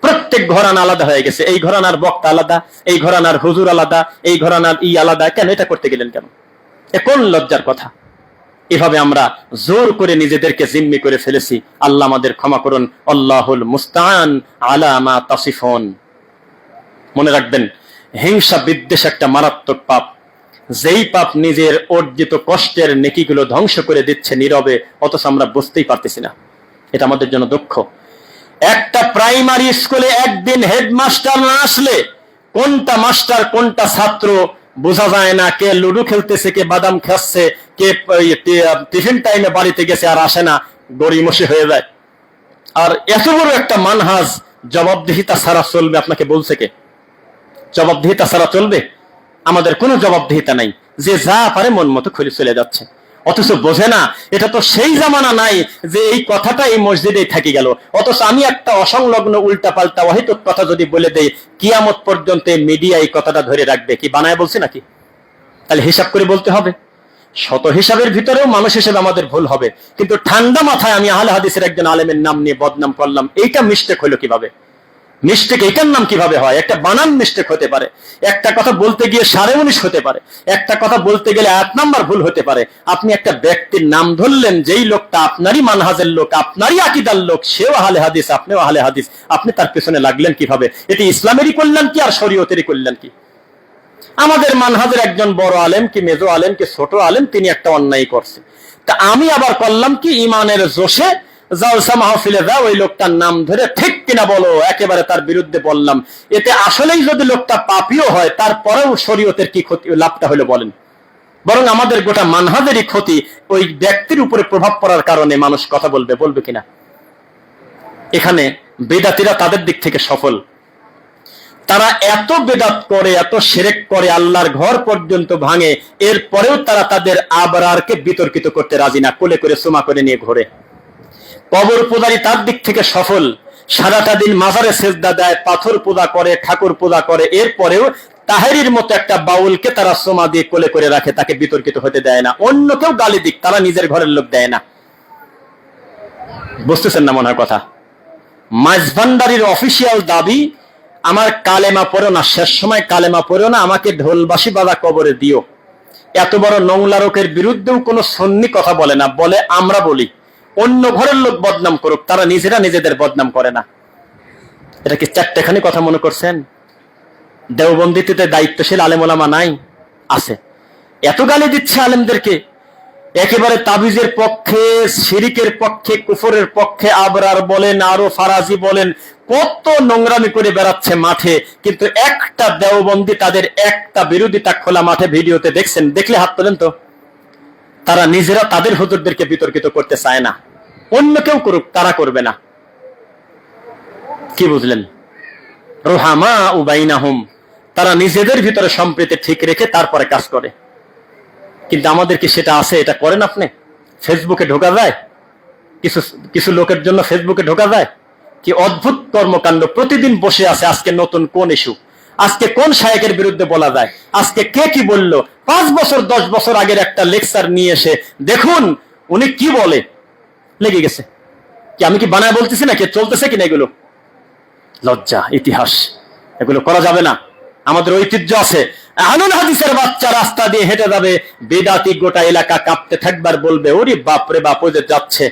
প্রত্যেক ঘরানা আলাদা হয়ে গেছে। এই ঘরানার বক্তা আলাদা, এই ঘরানার হুজুর আলাদা, এই ঘরানার আলাদা। কেন এটা করতে গেলেন কেন? এ কোন লজ্জার কথা? এভাবে আমরা জোর করে নিজেদেরকে জিম্মি করে ফেলেছি। আল্লাহ আমাদের ক্ষমা করুন। আল্লাহুল মুস্তাআন আলা মা তাসিফুন। মনে রাখবেন, হিংসা বিদ্বেষ একটা মারাত্মক পাপ। যেই পাপ নিজের অর্জিত কষ্টের নেকিগুলো ধ্বংস করে দিচ্ছে নীরবে, অথচ আমরা বুঝতেই পারতেছি না। এটা আমাদের জন্য দুঃখ। একটা প্রাইমারি স্কুলে একদিন হেডমাস্টার না আসলে কোনটা মাস্টার কোনটা ছাত্র বোঝা যায় না। কে লুডো খেলতেছে, কে বাদাম খাচ্ছে, কে টিফিন টাইমে বাড়িতে গেছে আর আসে না, গড়িমসি হয়ে যায়। আর এত বড় একটা মানহাজ জবাবদিহিতা ছাড়া চলবে? আপনাকে বলছে কে? জবাবদিহিতা ছাড়া চলবে? আমাদের কোনো জবাবদিহিতা নাই, যে যা পারে মন মতো খুলে চলে যাচ্ছে। অথচ বোঝে না এটা তো সেই জামানা নাই যে এই কথাটা এই মসজিদেই থাকি গেল। অথচ আমি একটা অসংলগ্ন উল্টা পাল্টা অহেতুক কথা যদি বলে দেই, কিয়ামত পর্যন্ত মিডিয়া এই কথাটা ধরে রাখবে। কি বানায় বলছি নাকি? তাহলে হিসাব করে বলতে হবে। শত হিসাবের ভিতরেও মানুষ হিসেবে আমাদের ভুল হবে, কিন্তু ঠান্ডা মাথায় আমি আহলে হাদিসের একজন আলেমের নাম নিয়ে বদনাম করলাম, এইটা মিস্টেক হলো কিভাবে? মিস্টেক এইটার নাম কিভাবে হয়? একটা বানান মিস্টেক হতে পারে, একটা কথা বলতে গিয়ে 19.5 হতে পারে, একটা কথা বলতে গেলে 8 নাম্বার ভুল হতে পারে। আপনি একটা ব্যক্তির নাম ধরলেন, যেই লোকটা আপনারই মানহাজের লোক, আপনারই আকীদার লোক, সেও আহলে হাদিস, আপনিও আহলে হাদিস, আপনি তার পেছনে লাগলেন কিভাবে? এটি ইসলামেরই কল্যাণ কি আর শরীয়তেরই কল্যাণ কি? আমাদের মানহাজের একজন বড় আলেম কি মেজো আলেম কি ছোট আলেম, তিনি একটা অন্যায় করছে, তা আমি আবার করলাম কি ইমানের জোশে জালসা মাহফিলে যা ওই লোকটার নাম ধরে ঠিক কিনা বলো একেবারে তার বিরুদ্ধে বললাম। এতে আসলেই যদি লোকটা পাপীও হয়, তারপরেও শরীয়তের কি ক্ষতি, লাভটা হলো বলেন? বরং আমাদের গোটা মানহাজেরই ক্ষতি। ওই ব্যক্তির উপরে প্রভাব পড়ার কারণে মানুষ কথা বলবে কিনা। এখানে বেদাতীরা তাদের দিক থেকে সফল। তারা এত বেদাত করে, এত শিরক করে, আল্লাহর ঘর পর্যন্ত ভাঙে, এরপরেও তারা তাদের আবরারকে বিতর্কিত করতে রাজি না, কোলে করে সুমা করে নিয়ে ঘোরে। কবর পূজারী তার দিক থেকে সফল। সারাটা দিন মাজারে সেজদা দেয়, পাথর পূজা করে, ঠাকুর পূজা করে, এরপরেও তাহেরির মতো একটা বাউলকে তারা সোমা দিয়ে কোলে করে রাখে, তাকে বিতর্কিত হতে দেয় না। অন্য কেউ গালি দিক, তারা নিজের ঘরের লোক দেয় না। বুঝতেছেন না মনে হয় কথা? মাঝভান্ডারির অফিসিয়াল দাবি, আমার কালেমা পড়ো না, শেষ সময় কালেমা পড়ো না, আমাকে ঢোলবাসি বাজা কবরে দিও। এত বড় নোংলারকের বিরুদ্ধেও কোনো সুন্নি কথা বলে না, বলে আমরা বলি। অন্য ঘরের লোক বদনাম করুক, তারা নিজেরা নিজেদের বদনাম করে না। এটা কি চারটেখানি কথা মনে করছেন? দেওবন্দিতে দায়িত্বশীল আলেম ওলামা নাই? আছে। এত গালি দিচ্ছে আলেমদেরকে, একেবারে তাবিজের পক্ষে, শিরিকের পক্ষে, কুফরের পক্ষে আবরার বলেন, আরো ফারাজি বলেন, কত নোংরামি করে বেড়াচ্ছে মাঠে। কিন্তু একটা দেওবন্দি তাদের একটা বিরোধিতা খোলা মাঠে ভিডিওতে দেখছেন? দেখলে হাত তোলেন তো। তারা নিজেরা তাদের হুজুরদেরকে বিতর্কিত করতে চায় না, অন্য কেউ করুক, তারা করবে না। কি বুঝলেন? রুহামা উবাইনাহুম, তারা নিজেদের ভিতরে সম্প্রীতি ঠিক রেখে তারপরে কাজ করে। কিন্তু আমাদের কি সেটা আছে? এটা করেন আপনি? ফেসবুকে ঢোকা যায়, কিছু লোকের জন্য ফেসবুকে ঢোকা যায়। কি অদ্ভুত কর্মকাণ্ড! প্রতিদিন বসে আছে, আজকে নতুন কোন ইস্যু, আজকে কোন শায়েকের বিরুদ্ধে বলা যায়, আজকে কে কি বলল, 5 বছর 10 বছর আগের একটা লেকচার নিয়ে এসে দেখুন উনি কি বলে, লেগে গেছে। কি আমি কি বানায় বলতেছি না? কে চলতেছে কিনা এগুলো? লজ্জা, ইতিহাস, এগুলো করা যাবে না। আমাদের ঐতিহ্য আছে। আহলুল হাদিসের বাচ্চা রাস্তা দিয়ে হেঁটে যাবে, বেদাতি গোটা এলাকা কাঁপতে থাকবার বলবে, ওরে বাপ রে বাপ, ওই যে যাচ্ছে,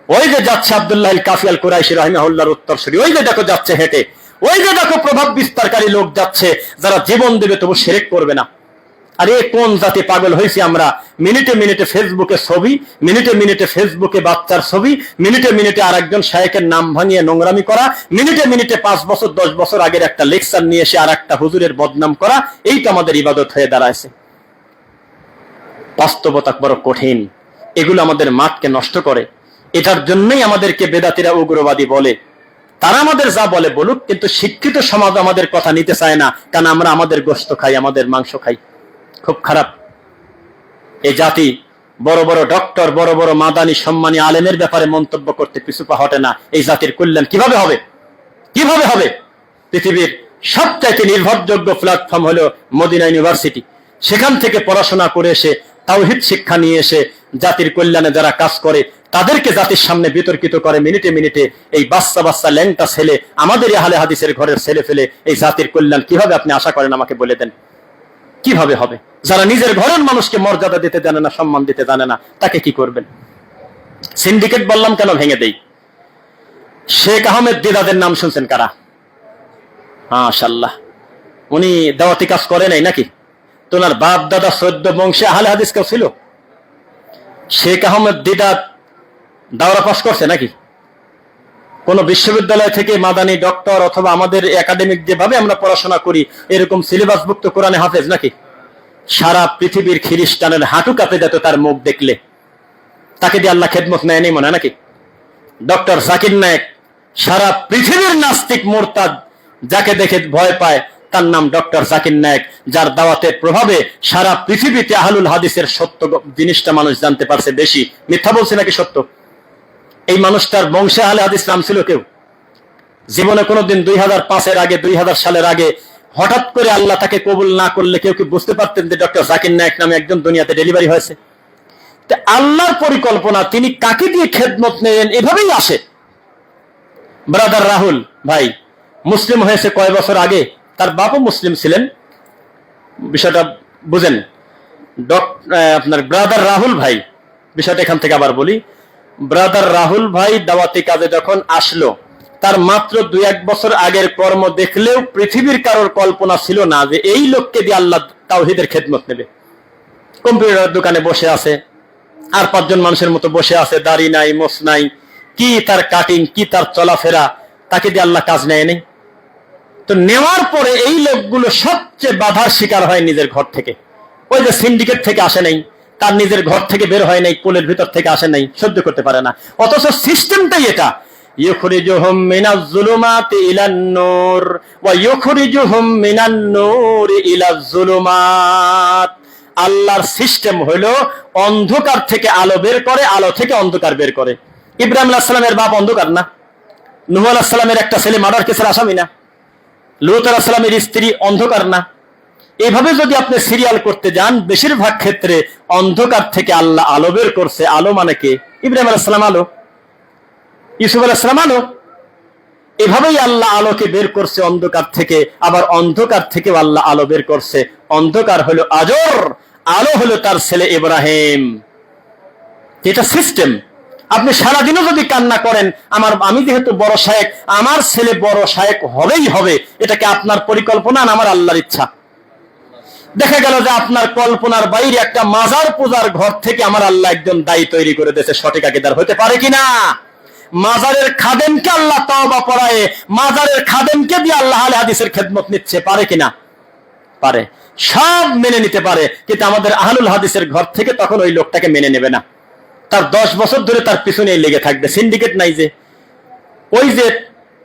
ওই যে যাচ্ছে আব্দুল্লাহ আল কাফি আল কুরাইশি রাহিমাহুল্লাহর উত্তরসূরি, ওই যে দেখো যাচ্ছে হেঁটে, ওই যে দেখো প্রভাব বিস্তারকারী লোক যাচ্ছে, যারা জীবন দেবে তবু শিরক করবে না। আরে কোন জাতি পাগল হয়েছি আমরা? মিনিটে মিনিটে ফেসবুকে ছবি, মিনিটে মিনিটে ফেসবুকে বাচ্চার ছবি, মিনিটে মিনিটে আর একজন শায়েখের নাম ভাঙিয়ে নোংরামি করা, মিনিটে মিনিটে 5 বছর 10 বছর আগের একটা লেকচার নিয়ে এসে আর একটা হুজুরের বদনাম করা, এই তো আমাদের ইবাদত হয়ে দাঁড়াইছে। বাস্তবতা বড় কঠিন, এগুলো আমাদের মাঠকে নষ্ট করে। এটার জন্যই আমাদেরকে বেদাতিরা উগ্রবাদী বলে। তারা আমাদের যা বলে বলুক, কিন্তু শিক্ষিত সমাজ আমাদের কথা নিতে চায় না, কারণ আমরা আমাদের গোশত খাই, আমাদের মাংস খাই। খুব খারাপ। এই জাতি বড় বড় ডক্টর, বড় বড় মাদানী সম্মানী আলেমের ব্যাপারে মন্তব্য করতে পিছুপা হটে না। এই জাতির কল্যাণ কিভাবে হবে? কিভাবে হবে? পৃথিবীর সবচাইতে নির্ভরযোগ্য প্ল্যাটফর্ম হলো মদিনা ইউনিভার্সিটি। সেখান থেকে পড়াশোনা করে এসে তাওহীদ শিক্ষা নিয়ে এসে জাতির কল্যাণে যারা কাজ করে তাদেরকে জাতির সামনে বিতর্কিত করে মিনিটে মিনিটে। এই বাচ্চা বাচ্চা ল্যাংটা ছেলে, আমাদের আহলে হাদিসের ঘরের ছেলে ফেলে এই জাতির কল্যাণ কিভাবে আপনি আশা করেন? আমাকে বলে দেন, কিভাবে হবে? যারা নিজের ঘরের মানুষকে মর্যাদা দিতে জানে না, সম্মান দিতে জানে না, তাকে কি করবেন? সিন্ডিকেট বললাম কেন ভেঙে দেই। শেখ আহমেদ দিদাদের নাম শুনছেন কারা? মাশাআল্লাহ, উনি দাওয়াতি কাজ করে নাই নাকি? তোনার বাপ দাদা 14 বংশে আহলে হাদিস কেউ ছিল? শেখ আহমেদ দিদাত দাওরা পাস করছে নাকি? কোন বিশ্ববিদ্যালয় থেকে মাদানী ডক্টর অথবা আমাদের একাডেমিক যেভাবে আমরা পড়াশোনা করি এরকম সিলেবাসভুক্ত কোরআনে হাফেজ নাকি? সারা পৃথিবীর খ্রিস্টানের হাঁটু কাঁপে যেত তার মুখ দেখলে। তাকে দিয়ে আল্লাহ খেদমত নেয়নি মনে হয় নাকি? ডক্টর জাকির নায়েক, সারা পৃথিবীর নাস্তিক মুরতাদ যাকে দেখে ভয় পায় তার নাম ডক্টর জাকির নায়েক, যার দাওয়াতের প্রভাবে সারা পৃথিবীতে আহলুল হাদিসের সত্য জিনিসটা মানুষ জানতে পারছে বেশি। মিথ্যা বলছে নাকি সত্য? এই মানুষটার বংশে আহলে হাদিস নাম ছিল কেউ? জীবনে কোনোদিন 2005-এর আগে, 2000 সালের আগে হঠাৎ করে আল্লাহ তাকে কবুল না করলে কেউ কি বুঝতে পারতেন যে ডক্টর জাকির নায়েক নামে একজন দুনিয়াতে ডেলিভারি হয়েছে? আল্লাহর পরিকল্পনা, তিনি কাকে দিয়ে খেদমত নেন এভাবেই আসে। ব্রাদার রাহুল ভাই মুসলিম হয়েছে কয় বছর আগে? তার বাপও মুসলিম ছিলেন, বিষয়টা বুঝেন। আপনার ব্রাদার রাহুল ভাই, বিষয়টা এখান থেকে আবার বলি। ব্রাদার রাহুল ভাই দাওয়াতি কাজে যখন আসলো, তার মাত্র 2-1 বছর আগের কর্ম দেখলেও পৃথিবীর কারোর কল্পনা ছিল না যে এই লোককে দিয়ে আল্লাহ তাওহীদের খেদমত নেবে। কম্পিউটার দোকানে বসে আছে, আর 5 জন মানুষের মতো বসে আছে, দাড়ি নাই, মোছ নাই, কি তার কাটিং, কি তার চলাফেরা, তাকে দিয়ে আল্লাহ কাজ নেয়নি। তো নেওয়ার পরে এই লোকগুলো সবচেয়ে বাধার শিকার হয় নিজের ঘর থেকে। ওই যে সিন্ডিকেট থেকে আসে নাই, তার নিজের ঘর থেকে বের হয় নাই, কোলের ভিতর থেকে আসে নাই, সহ্য করতে পারে না। অথচ সিস্টেমটাই এটা, ইউখরিজুহুম মিনাজ যুলুমাতি ইলান নূর ওয়া ইউখরিজুহুম মিনান নূরি ইলাজ যুলুমাত। আল্লাহর সিস্টেম হলো অন্ধকার থেকে আলো বের করে, আলো থেকে অন্ধকার বের করে। ইব্রাহিম আলাইহিস সালামের বাপ অন্ধকার না? নূহ আলাইহিস সালামের একটা ছেলে মার্ডার কেসের আসামি না? লূত আলাইহিস সালামের স্ত্রী অন্ধকার না? এইভাবে যদি আপনি সিরিয়াল করতে যান, বেশিরভাগ ক্ষেত্রে অন্ধকার থেকে আল্লাহ আলো বের করছে। আলো মানে কে? ইব্রাহিম আলাইহিস সালাম আলো, ইউসুফ আলাইহিস সালাম আলো। এভাবেই আল্লাহ আলোকে বের করছে অন্ধকার থেকে, আবার অন্ধকার থেকেও আল্লাহ আলো বের করছে। অন্ধকার হলো আজর, আলো হলো তার ছেলে ইব্রাহিম। এটা সিস্টেম। আপনি সারাদিনও যদি কান্না করেন, আমি যেহেতু বড় শায়েখ, আমার ছেলে বড় শায়েখ হবেই হবে, এটাকে আপনার পরিকল্পনা না আমার আল্লাহর ইচ্ছা? দেখা গেল যে আপনার কল্পনার বাইরে একটা মাজার পূজার ঘর থেকে আমার আল্লাহ একজন দায়ী তৈরি করে দিয়েছে, সঠিক আকীদার। হতে পারে কিনা? মাজারের খাদেমকে আল্লাহ তওবা পড়ায়, মাজারের খাদেমকে দিয়ে আল্লাহ আহলে হাদিসের খেদমত নিচ্ছে, পারে কিনা? পারে। সব মেনে নিতে পারে, কিন্তু আমাদের আহলুল হাদিসের ঘর থেকে তখন ওই লোকটাকে মেনে নেবে না। তার 10 বছর ধরে তার পিছনেই লেগে থাকবে। সিন্ডিকেট নাই যে, ওই যে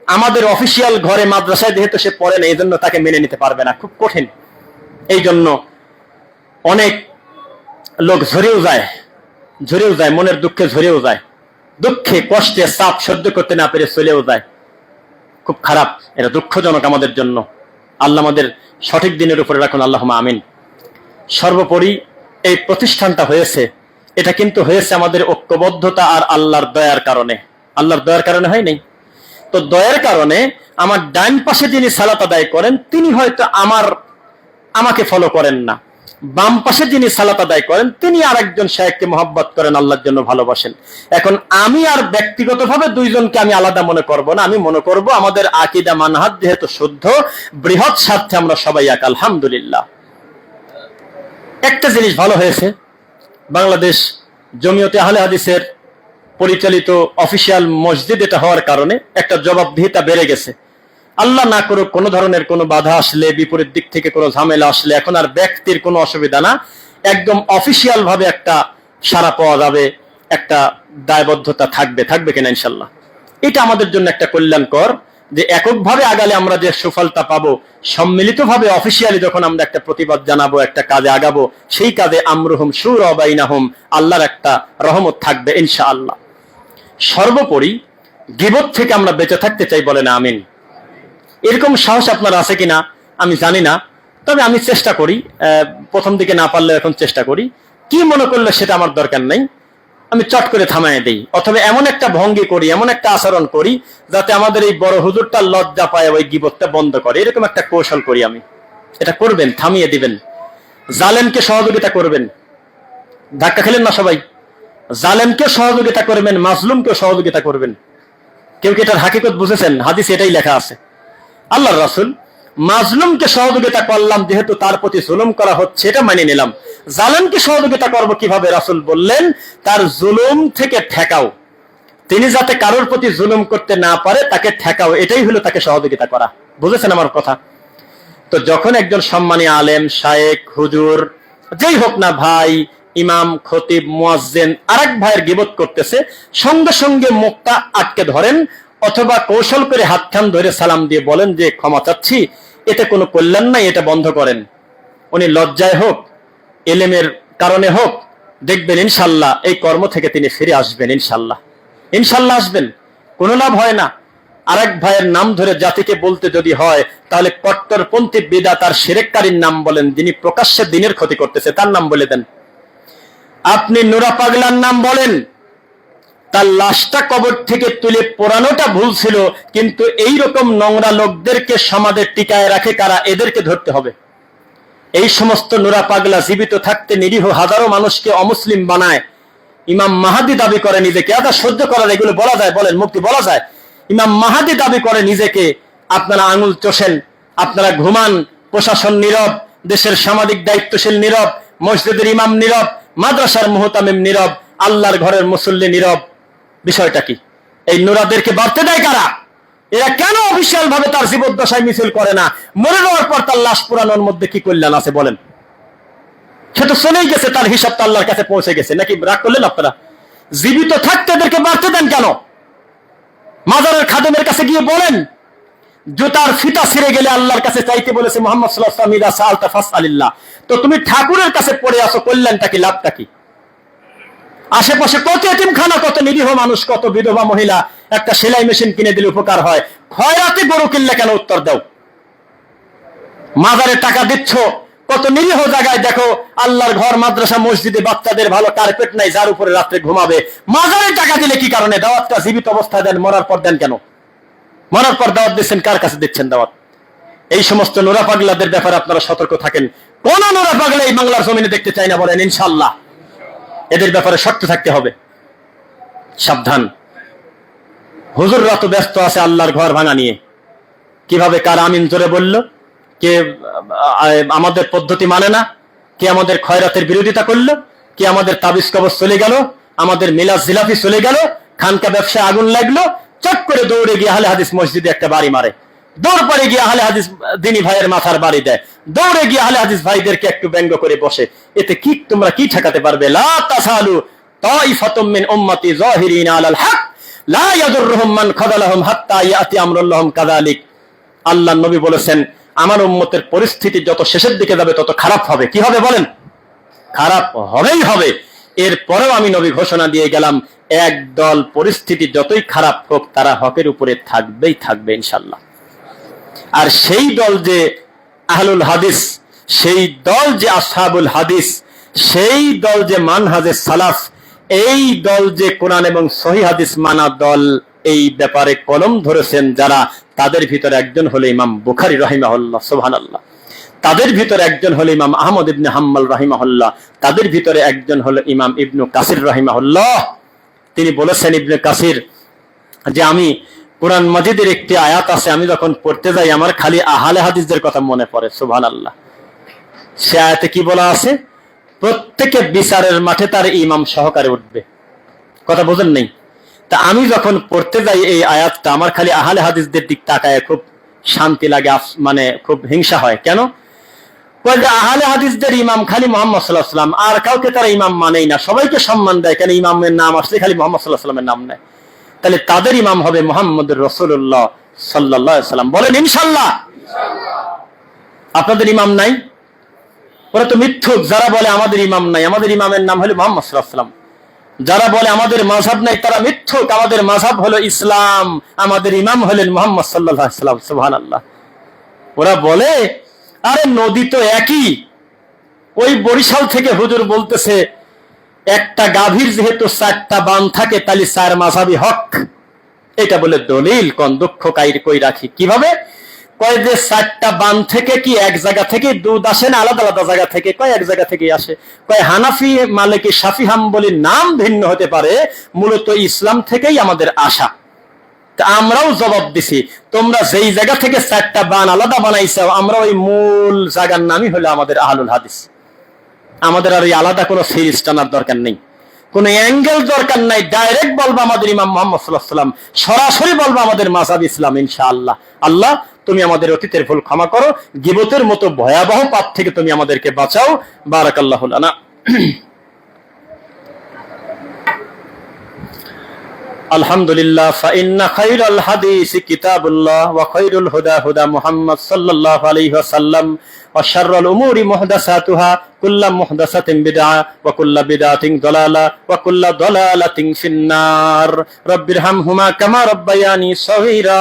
আমাদের অফিসিয়াল ঘরে মাদ্রাসায় যেহেতু সে পড়ে না, এই জন্য তাকে মেনে নিতে পারবে না। খুব কঠিন। এই জন্য অনেক লোক ঝরেও যায়, মনের দুঃখে ঝরেও যায়, দুঃখে কষ্টে চাপ সহ্য করতে না পেরে চলেও যায়। খুব খারাপ, এটা দুঃখজনক আমাদের জন্য। আল্লাহ আমাদের সঠিক দিনের উপরে রাখুন, আল্লাহুম্মা আমিন। সর্বোপরি এই প্রতিষ্ঠানটা হয়েছে, এটা কিন্তু হয়েছে আমাদের ঐক্যবদ্ধতা আর আল্লাহর দয়ার কারণে। আল্লাহর দয়ার কারণে হয় নাই। তো দয়ার কারণে আমার ডান পাশে যিনি সালাত আদায় করেন তিনি হয়তো আমাকে ফলো করেন না, বাম পাশে যিনি সালাত আদায় করেন তিনি আরেকজন শায়েখকে মহব্বত করেন, আল্লাহর জন্য ভালোবাসেন। এখন আমি আর ব্যক্তিগতভাবে দুইজনকে আমি আলাদা মনে করব না, আমি মনে করব আমাদের আকীদা মানহাজ যেহেতু শুদ্ধ, বৃহৎ স্বার্থে আমরা সবাই এক, আলহামদুলিল্লাহ। একটা জিনিস ভালো হয়েছে, বাংলাদেশ জমিয়তে আহলে হাদিসের পরিচালিত অফিসিয়াল মসজিদ এটা হওয়ার কারণে একটা জবাবদিহিতা বেড়ে গেছে। আল্লাহ না করুক কোনো ধরনের কোনো বাধা আসলে, বিপরীত দিক থেকে কোনো ঝামেলা আসলে এখন আর ব্যক্তির কোনো অসুবিধা না, একদম অফিসিয়াল ভাবে একটা সাড়া পাওয়া যাবে, একটা দায়বদ্ধতা থাকবে কিনা ইনশাল্লাহ। এটা আমাদের জন্য একটা কল্যাণকর, যে এককভাবে আগালে আমরা যে সুফলটা পাবো, সম্মিলিতভাবে অফিসিয়ালি যখন আমরা একটা প্রতিবাদ জানাবো, একটা কাজে আগাবো, সেই কাজে আমরুহুম শুরা বাইনাহুম, আল্লাহর একটা রহমত থাকবে ইনশাআল্লাহ। সর্বোপরি গীবত থেকে আমরা বেঁচে থাকতে চাই, বলেন আমিন। এরকম সাহস আপনার আছে কিনা আমি জানি না, তবে আমি চেষ্টা করি, প্রথম দিকে না পারলে এখন চেষ্টা করি। কি মনে করলে সেটা আমার দরকার নাই, আমি চট করে থামায় দেই, অথবা এমন একটা ভঙ্গি করি, এমন একটা আচরণ করি যাতে আমাদের এই বড় হুজুরটা লজ্জা পায়, ওই গীবতটা বন্ধ করে, এরকম একটা কৌশল করি আমি। এটা করবেন, থামিয়ে দিবেন, জালেমকে সহযোগিতা করবেন। ধাক্কা খেলেন না সবাই, জালেমকে সহযোগিতা করবেন, মাজলুমকে সহযোগিতা করবেন। কেউ কি এটার হাকিকত বুঝেছেন? হাদিসে এটাই লেখা আছে। আল্লাহর রাসূল মাজলুমকে সহযোগিতা করলাম, যেহেতু তার প্রতি জুলুম করা হচ্ছে এটা মানে নিলাম। জালেমকে সহযোগিতা করব কিভাবে? রাসূল বললেন, তার জুলুম থেকে ঠেকাও, তিনি যাতে কারোর প্রতি জুলুম করতে না পারে তাকে ঠেকাও, এটাই হলো তাকে সহযোগিতা করা। বুঝেছেন আমার কথা? তো যখন একজন সম্মানী আলেম, শায়েখ, হুজুর, যেই হোক না ভাই, ইমাম, খতিব, মুয়াজ্জিন আরেক ভাইয়ের গীবত করতেছে, সঙ্গে সঙ্গে মুখটা আটকে ধরেন, অথবা কৌশল করে হাতখান ধরে সালাম দিয়ে বলেন যে ক্ষমা চাচ্ছি, এতে কোনো কল্যাণ নাই, এটা বন্ধ করেন। উনি লজ্জায় হোক, এলেমের কারণে হোক, দেখবেন ইনশাল্লাহ এই কর্ম থেকে তিনি ফিরে আসবেন। ইনশাল্লাহ আসবেন, কোনো লাভ হয় না। আরেক ভাইয়ের নাম ধরে জাতিকে বলতে যদি হয়, তাহলে কট্টরপন্থী বিদআত আর শিরককারীর নাম বলেন, যিনি প্রকাশ্যে দিনের ক্ষতি করতেছে তার নাম বলে দেন। আপনি নুরা পাগলার নাম বলেন, তার লাশটা কবর থেকে তুলে পোড়ানোটা ভুল ছিল, কিন্তু এই রকম নোংরা লোকদেরকে সমাজে টিকায় রাখে কারা, এদেরকে ধরতে হবে। এই সমস্ত নুরা পাগলা জীবিত থাকতে নিরীহ হাজারো মানুষকে অমুসলিম বানায়। ইমাম মাহাদি দাবি করে নিজেকে, আদা সহ্য করার এগুলো বলা যায়? বলেন, মুক্তি বলা যায়? ইমাম মাহাদি দাবি করে নিজেকে, আপনারা আঙুল চষেন, আপনারা ঘুমান, প্রশাসন নীরব, দেশের সামাজিক দায়িত্বশীল নীরব, মসজিদের ইমাম নীরব, মাদ্রাসার মুহতামিম নীরব, আল্লাহর ঘরের মুসল্লি নীরব। বিষয়টা কি? এই নুরাদেরকে বাড়তে দেয় কারা? এরা কেন অফিসিয়াল ভাবে তার জীবদ্দশায় মিছিল করে না? মরে যাওয়ার পর তার লাশ পুরানোর মধ্যে কি কল্যাণ আছে বলেন? সে তো চলেই গেছে, তার হিসাব তো আল্লাহর কাছে পৌঁছে গেছে। নাকি রাগ করলেন আপনারা? জীবিত থাকতে এদেরকে বাড়তে দেন কেন? মাজারের খাদেমের কাছে গিয়ে বলেন, জুতার ফিতা ছিঁড়ে গেলে আল্লাহর কাছে চাইতে বলেছে মুহাম্মদ সাল্লাল্লাহু আলাইহি ওয়াসাল্লাম, ইদা সাআলতা ফাসআলিল্লাহ। তো তুমি ঠাকুরের কাছে পড়ে আসো, কল্যাণটা কি, লাভটা কি? আশেপাশে কত এতিমখানা, কত নিরীহ মানুষ, কত বিধবা মহিলা, একটা সেলাই মেশিন কিনে দিলে উপকার হয়। খয়রাতে গরু কিনলে কেন? উত্তর দাও। মাজারে টাকা দিচ্ছ, কত নিরীহ জায়গায় দেখো, আল্লাহর ঘর, মাদ্রাসা, মসজিদে বাচ্চাদের ভালো কার্পেট নাই, যার উপরে রাত্রে ঘুমাবে। মাজারে টাকা দিলে কি কারণে? দাওয়াতটা জীবিত অবস্থায় দেন, মরার পর দেন কেন? মরার পর দাওয়াত দিচ্ছেন, কার কাছে দিচ্ছেন দাওয়াত? এই সমস্ত নোরা পাগলাদের ব্যাপারে আপনারা সতর্ক থাকেন। কোন নোরা পাগলা এই বাংলার জমিনে দেখতে চাই না, বলেন ইনশাআল্লাহ। এদের ব্যাপারে শক্ত থাকতে হবে, সাবধান। হুজুররা তো ব্যস্ত আছে আল্লাহর ঘর ভাঙা নিয়ে, কিভাবে কার আমিন জোরে বলল, কে আমাদের পদ্ধতি মানে না, কে আমাদের খয়রাতের বিরোধিতা করলো, কে আমাদের তাবিজ কবজ চলে গেল, আমাদের মিলাদ জিলাফি চলে গেল, খানকা ব্যবসায় আগুন লাগলো, চট করে দৌড়ে গিয়ে আহলে হাদিস মসজিদে একটা বাড়ি মারে, দৌড় পরে গিয়ে আহলে হাদিস দিনী ভাইয়ের মাথার বাড়ি দেয়, দৌড়ে গিয়ে আহলে হাদিস ভাইদেরকে একটু ব্যঙ্গ করে বসে। এতে কি তোমরা কি ঠেকাতে পারবে? লা তাসালু তাইফাতুম মিন উম্মতি যাহিরিনা আলাল হক লা ইয়াদুররুহুম মান খাযালাহুম হাত্তা ইয়াতি আমরুল্লাহুম কাযালিক। আল্লাহর নবী বলেছেন, আমার উম্মতের পরিস্থিতি যত শেষের দিকে যাবে তত খারাপ হবে। কি হবে বলেন? খারাপ হবেই হবে। এরপরেও আমি নবী ঘোষণা দিয়ে গেলাম, একদল পরিস্থিতি যতই খারাপ হোক, তারা হকের উপরে থাকবেই থাকবে ইনশাআল্লাহ। আর সেই দল যে আহলুল হাদিস, সেই দল যে আসহাবুল হাদিস, সেই দল যে মানহাজে সালাফ, এই দল যে কোরআন এবং সহিহ হাদিস মানা দল, এই ব্যাপারে কলম ধরেছেন যারা, তাদের ভিতরে একজন হলো ইমাম বুখারী রাহিমাহুল্লাহ, সুবহানাল্লাহ। তাদের ভিতরে একজন হলো ইমাম আহমদ ইবনে হাম্বল রাহিমাহুল্লাহ। তাদের ভিতরে একজন হলো ইমাম ইবনু কাসির রাহিমাহুল্লাহ। তিনি বলেছেন, ইবনে কাসির, যে আমি কোরআন মাজিদের একটি আয়াত আছে, আমি যখন পড়তে যাই আমার খালি আহলে হাদিসদের কথা মনে পড়ে। সুবহানাল্লাহ। সে আয়াতে কি বলা আছে? প্রত্যেকে বিচারের মাঠে তার ইমাম সহকারে উঠবে। কথা বোঝেন নেই? তা আমি যখন পড়তে যাই এই আয়াতটা, আমার খালি আহলে হাদিসদের দিক তাকায় খুব শান্তি লাগে, মানে খুব হিংসা হয়। কেন? আহলে হাদিসদের ইমাম খালি মুহাম্মদ সাল্লাল্লাহু আলাইহি ওয়াসাল্লাম, আর কাউকে তারা ইমাম মানেই না, সবাইকে সম্মান দেয়। কেন? ইমামের নাম আসলে খালি মুহাম্মদ সাল্লাল্লাহু আলাইহি ওয়াসাল্লামের নাম নেয়। তাহলে তাদের ইমাম হবে মুহাম্মদুর রাসূলুল্লাহ সাল্লাল্লাহু আলাইহি ওয়াসাল্লাম। বলেন ইনশাআল্লাহ। আপনাদের ইমাম নাই? ওরা তো মিথ্যুক যারা বলে আমাদের ইমাম নাই। আমাদের ইমামের নাম হলো মুহাম্মদ সাল্লাল্লাহু আলাইহি ওয়াসাল্লাম। যারা বলে আমাদের মাযহাব নাই তারা মিথ্যুক। আমাদের মাযহাব হলো ইসলাম, আমাদের ইমাম হলেন মুহাম্মদ সাল্লাল্লাহু আলাইহি ওয়াসাল্লাম। সুবহানাল্লাহ। ওরা বলে আরে নদী তো একই। ওই বরিশাল থেকে হুজুর বলতেছে একটা গাভীর যেহেতু 4টা বান থাকে তাহলে 4 মাযহাবি হক। এটা বলে দলিল। কোন দুঃখ কই রাখি কিভাবে? কয় যে 4টা বান থেকে কি এক জায়গা থেকে দুধ আসে না, আলাদা আলাদা জায়গা থেকে? কয় এক জায়গা থেকে আসে। কয় হানাফি, মালিকি, শাফি, হাম্বলি নাম ভিন্ন হতে পারে, মূলত ইসলাম থেকেই আমাদের আশা। আমরাও জবাব দিছি, তোমরা যেই জায়গা থেকে 4টা বান আলাদা বানাইছো, আমরা ওই মূল জায়গার নামই হলো আমাদের আহলুল হাদিস। আমাদের আর এই আলাদা কোনো সিরিজ টানার দরকার নেই, কোনো অ্যাঙ্গেল দরকার নাই। ডাইরেক্ট বলবো আমাদের ইমাম মুহাম্মদ সাল্লাল্লাহু আলাইহি ওয়াসাল্লাম, সরাসরি বলবো আমাদের মাযহাব ইসলাম ইনশাআল্লাহ। আল্লাহ তুমি আমাদের অতীতের ভুল ক্ষমা করো, গীবতের মতো ভয়াবহ পাপ থেকে তুমি আমাদেরকে বাঁচাও। বারাকাল্লাহু লানা। আলহামদুলিল্লাহ। ফাইন্না খায়রাল হাদিসি কিতাবুল্লাহ ওয়া খায়রুল হুদা হুদা মুহাম্মদ সাল্লাল্লাহু আলাইহি ওয়াসাল্লাম ওয়া শাররুল উমুরি মুহদাসাতুহা কুল্লু মুহদাসাতিন বিদআ ওয়া কুল্লু বিদআতিন দালালা ওয়া কুল্লু দালালাতিন ফিন্নার। রাব্বিরহামহুমা কামা রাব্বায়ানি সগীরা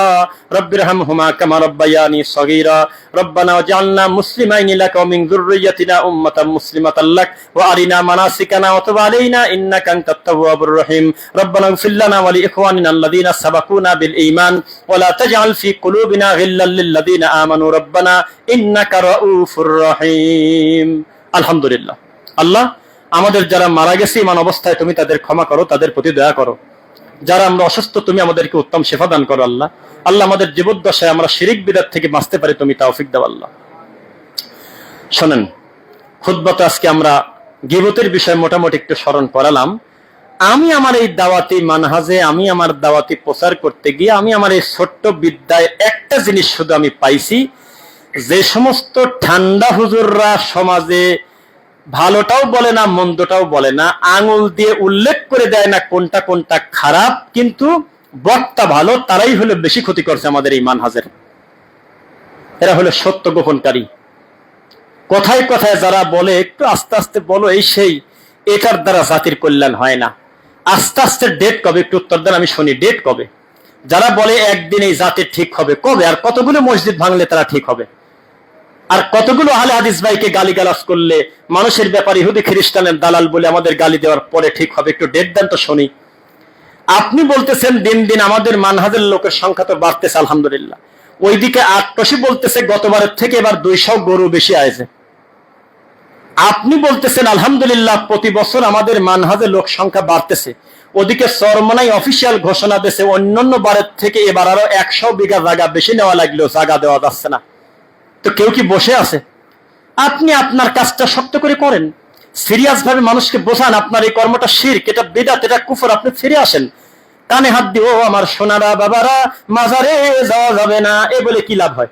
রাব্বিরহামহুমা কামা রাব্বায়ানি সগীরা। রব্বানা ওয়াজআলনা মুসলিমাইনি লাকা ওয়া মিন যুররিয়্যাতিনা উম্মাতান মুসলিমাতান লাক ওয়া আরিনা মানাসিকানা ওয়া তুব আলাইনা ইন্নাকা আনতাত তাওয়াবুর রহিম। রব্বানা ইগফির লানা ওয়া লিইখওয়ানিনা আল্লাযীনা সাবাকুনা বিল ঈমান ওয়া লা তাজআল ফি কুলুবিনা গিল্লাল লিল্লাযীনা আমানু রব্বানা ইন্নাকা রাউফুর রহিম। আলহামদুলিল্লাহ। আল্লাহ আমাদের যারা মারা গেছে ইমান অবস্থায় তুমি তাদের ক্ষমা করো, তাদের প্রতি দয়া করো। যারা আমরা অসুস্থ তুমি আমাদেরকে উত্তম শিফা দান করো আল্লাহ। আল্লাহ আমাদের জীবদ্দশায় আমরা শিরিক বিদআত থেকে বাঁচতে পারি তুমি তৌফিক দাও আল্লাহ। শোনেন, খুতবাতে আজকে আমরা গীবতের বিষয় মোটামুটি একটু স্মরণ করালাম। আমি আমার এই দাওয়াতি মানহাজে, আমি আমার দাওয়াতি প্রচার করতে গিয়ে আমি আমার এই ছোট্ট বিদ্যায় একটা জিনিস শুধু আমি পাইছি, যে সমস্ত ঠান্ডা হুজুররা সমাজে ভালোটাও বলে না মন্দটাও বলে না, আঙুল দিয়ে উল্লেখ করে দেয় না কোনটা কোনটা খারাপ, কিন্তু বক্তা ভালো, তারাই হলো বেশি ক্ষতি করছে আমাদের এই মানহাজের। এরা হলো সত্য গোপনকারী। কথায় কথায় যারা বলে একটু আস্তে আস্তে বলো এই সেই, এটার দ্বারা জাতির কল্যাণ হয় না। আস্তে আস্তে ডেট কবে? একটু উত্তর দেন, আমি শুনি ডেট কবে। যারা বলে একদিন এই জাতির ঠিক হবে, কবে? আর কতগুলো মসজিদ ভাঙলে তারা ঠিক হবে? আর কতগুলো আহলে হাদিস ভাইকে গালিগালাজ করলে, মানুষের ব্যাপারে ইহুদি খ্রিস্টানের দালাল বলে আমাদের গালি দেওয়ার পরে ঠিক হবে? একটু ডেট দেন তো শুনি। আপনি বলতেছেন দিন দিন আমাদের মানহাজের লোকের সংখ্যা তো বাড়তেছে আলহামদুলিল্লাহ, ওইদিকে আটটসি বলতেছে গতবারের থেকে এবার 200 গরু বেশি আয়েছে। আপনি বলতেছেন আলহামদুলিল্লাহ প্রতি বছর আমাদের মানহাজের লোক সংখ্যা বাড়তেছে, ওদিকে চরমনাই অফিসিয়াল ঘোষণা দিয়েছে অন্যান্য বারের থেকে এবার আরো 100 বিঘা জায়গা বেশি নেওয়া লাগলেও জায়গা দেওয়া যাচ্ছে না। তো কেউ কি বসে আছে? আপনি আপনার কাজটা শক্ত করে করেন, সিরিয়াস ভাবে মানুষকে বোঝান আপনার এই কর্মটা শিরক, এটা বিদআত, এটা কুফর। আপনি ফিরে আসেন, কানে হাত দিয়ে ও আমার সোনারা বাবারা মাজারে যাওয়া যাবে না এ বলে কি লাভ হয়?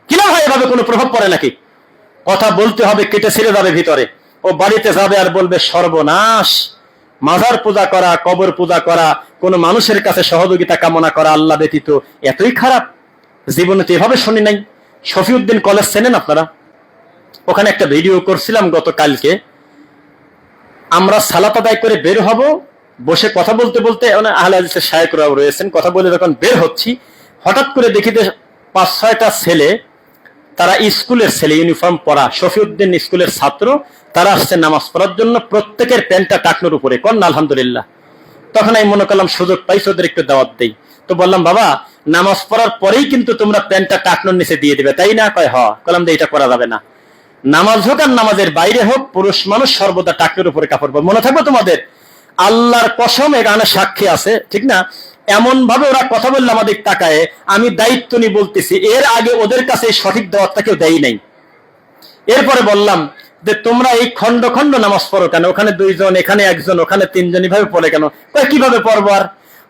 কি লাভ হয়? এভাবে কোনো প্রভাব পড়ে নাকি? কথা বলতে হবে, কেটে ছিঁড়ে যাবে ভিতরে। ও বাড়িতে যাবে আর বলবে সর্বনাশ, মাজার পূজা করা, কবর পূজা করা, কোন মানুষের কাছে সহযোগিতা কামনা করা আল্লাহ ব্যতীত এতই খারাপ। জীবনে তো এভাবে শুনি নাই। শফিউদ্দিন কলেজ চেনেন আপনারা? ওখানে একটা ভিডিও করছিলাম গতকালকে। আমরা সালাত আদায় করে বের হব, বসে কথা বলতে বলতে আহলে হাদিসের শায়েখরাও রয়েছেন, কথা বলে যখন বের হচ্ছি হঠাৎ করে দেখি যে 5-6টা ছেলে, তারা স্কুলের ছেলে, ইউনিফর্ম পরা, শফিউদ্দিন স্কুলের ছাত্র, তারা আসছে নামাজ পড়ার জন্য। প্রত্যেকের প্যান্টটা টাকনোর উপরে, কন্যা আলহামদুলিল্লাহ। তখন আমি মনে করলাম সুযোগ পাইছি ওদের একটু দাওয়াত দেই। তো বললাম বাবা নামাজ পড়ার পরেই কিন্তু তোমরা প্যান্টটা টাকনোর নিচে দিয়ে দিবে, তাই না? কয় হ। কলাম যে এটা করা যাবে না, নামাজ হোক আর নামাজের বাইরে হোক, পুরুষ মানুষ সর্বদা টাকনোর উপরে কাপড় পরবে। মনে থাকবে তোমাদের? আল্লাহর কসম এখানে সাক্ষী আছে, ঠিক না? এমন ভাবে ওরা কথা বললে আমাদের তাকায়, আমি দায়িত্ব নিয়ে বলতেছি, এর আগে ওদের কাছে সঠিক দাওয়াতটা কেউ দেয় নাই। এরপরে বললাম যে তোমরা এই খন্ড খন্ড নামাজ পড়ো কেন, ওখানে দুইজন, এখানে একজন, ওখানে তিনজন, এভাবে পড়ে কেন? কিভাবে পড়বো? আর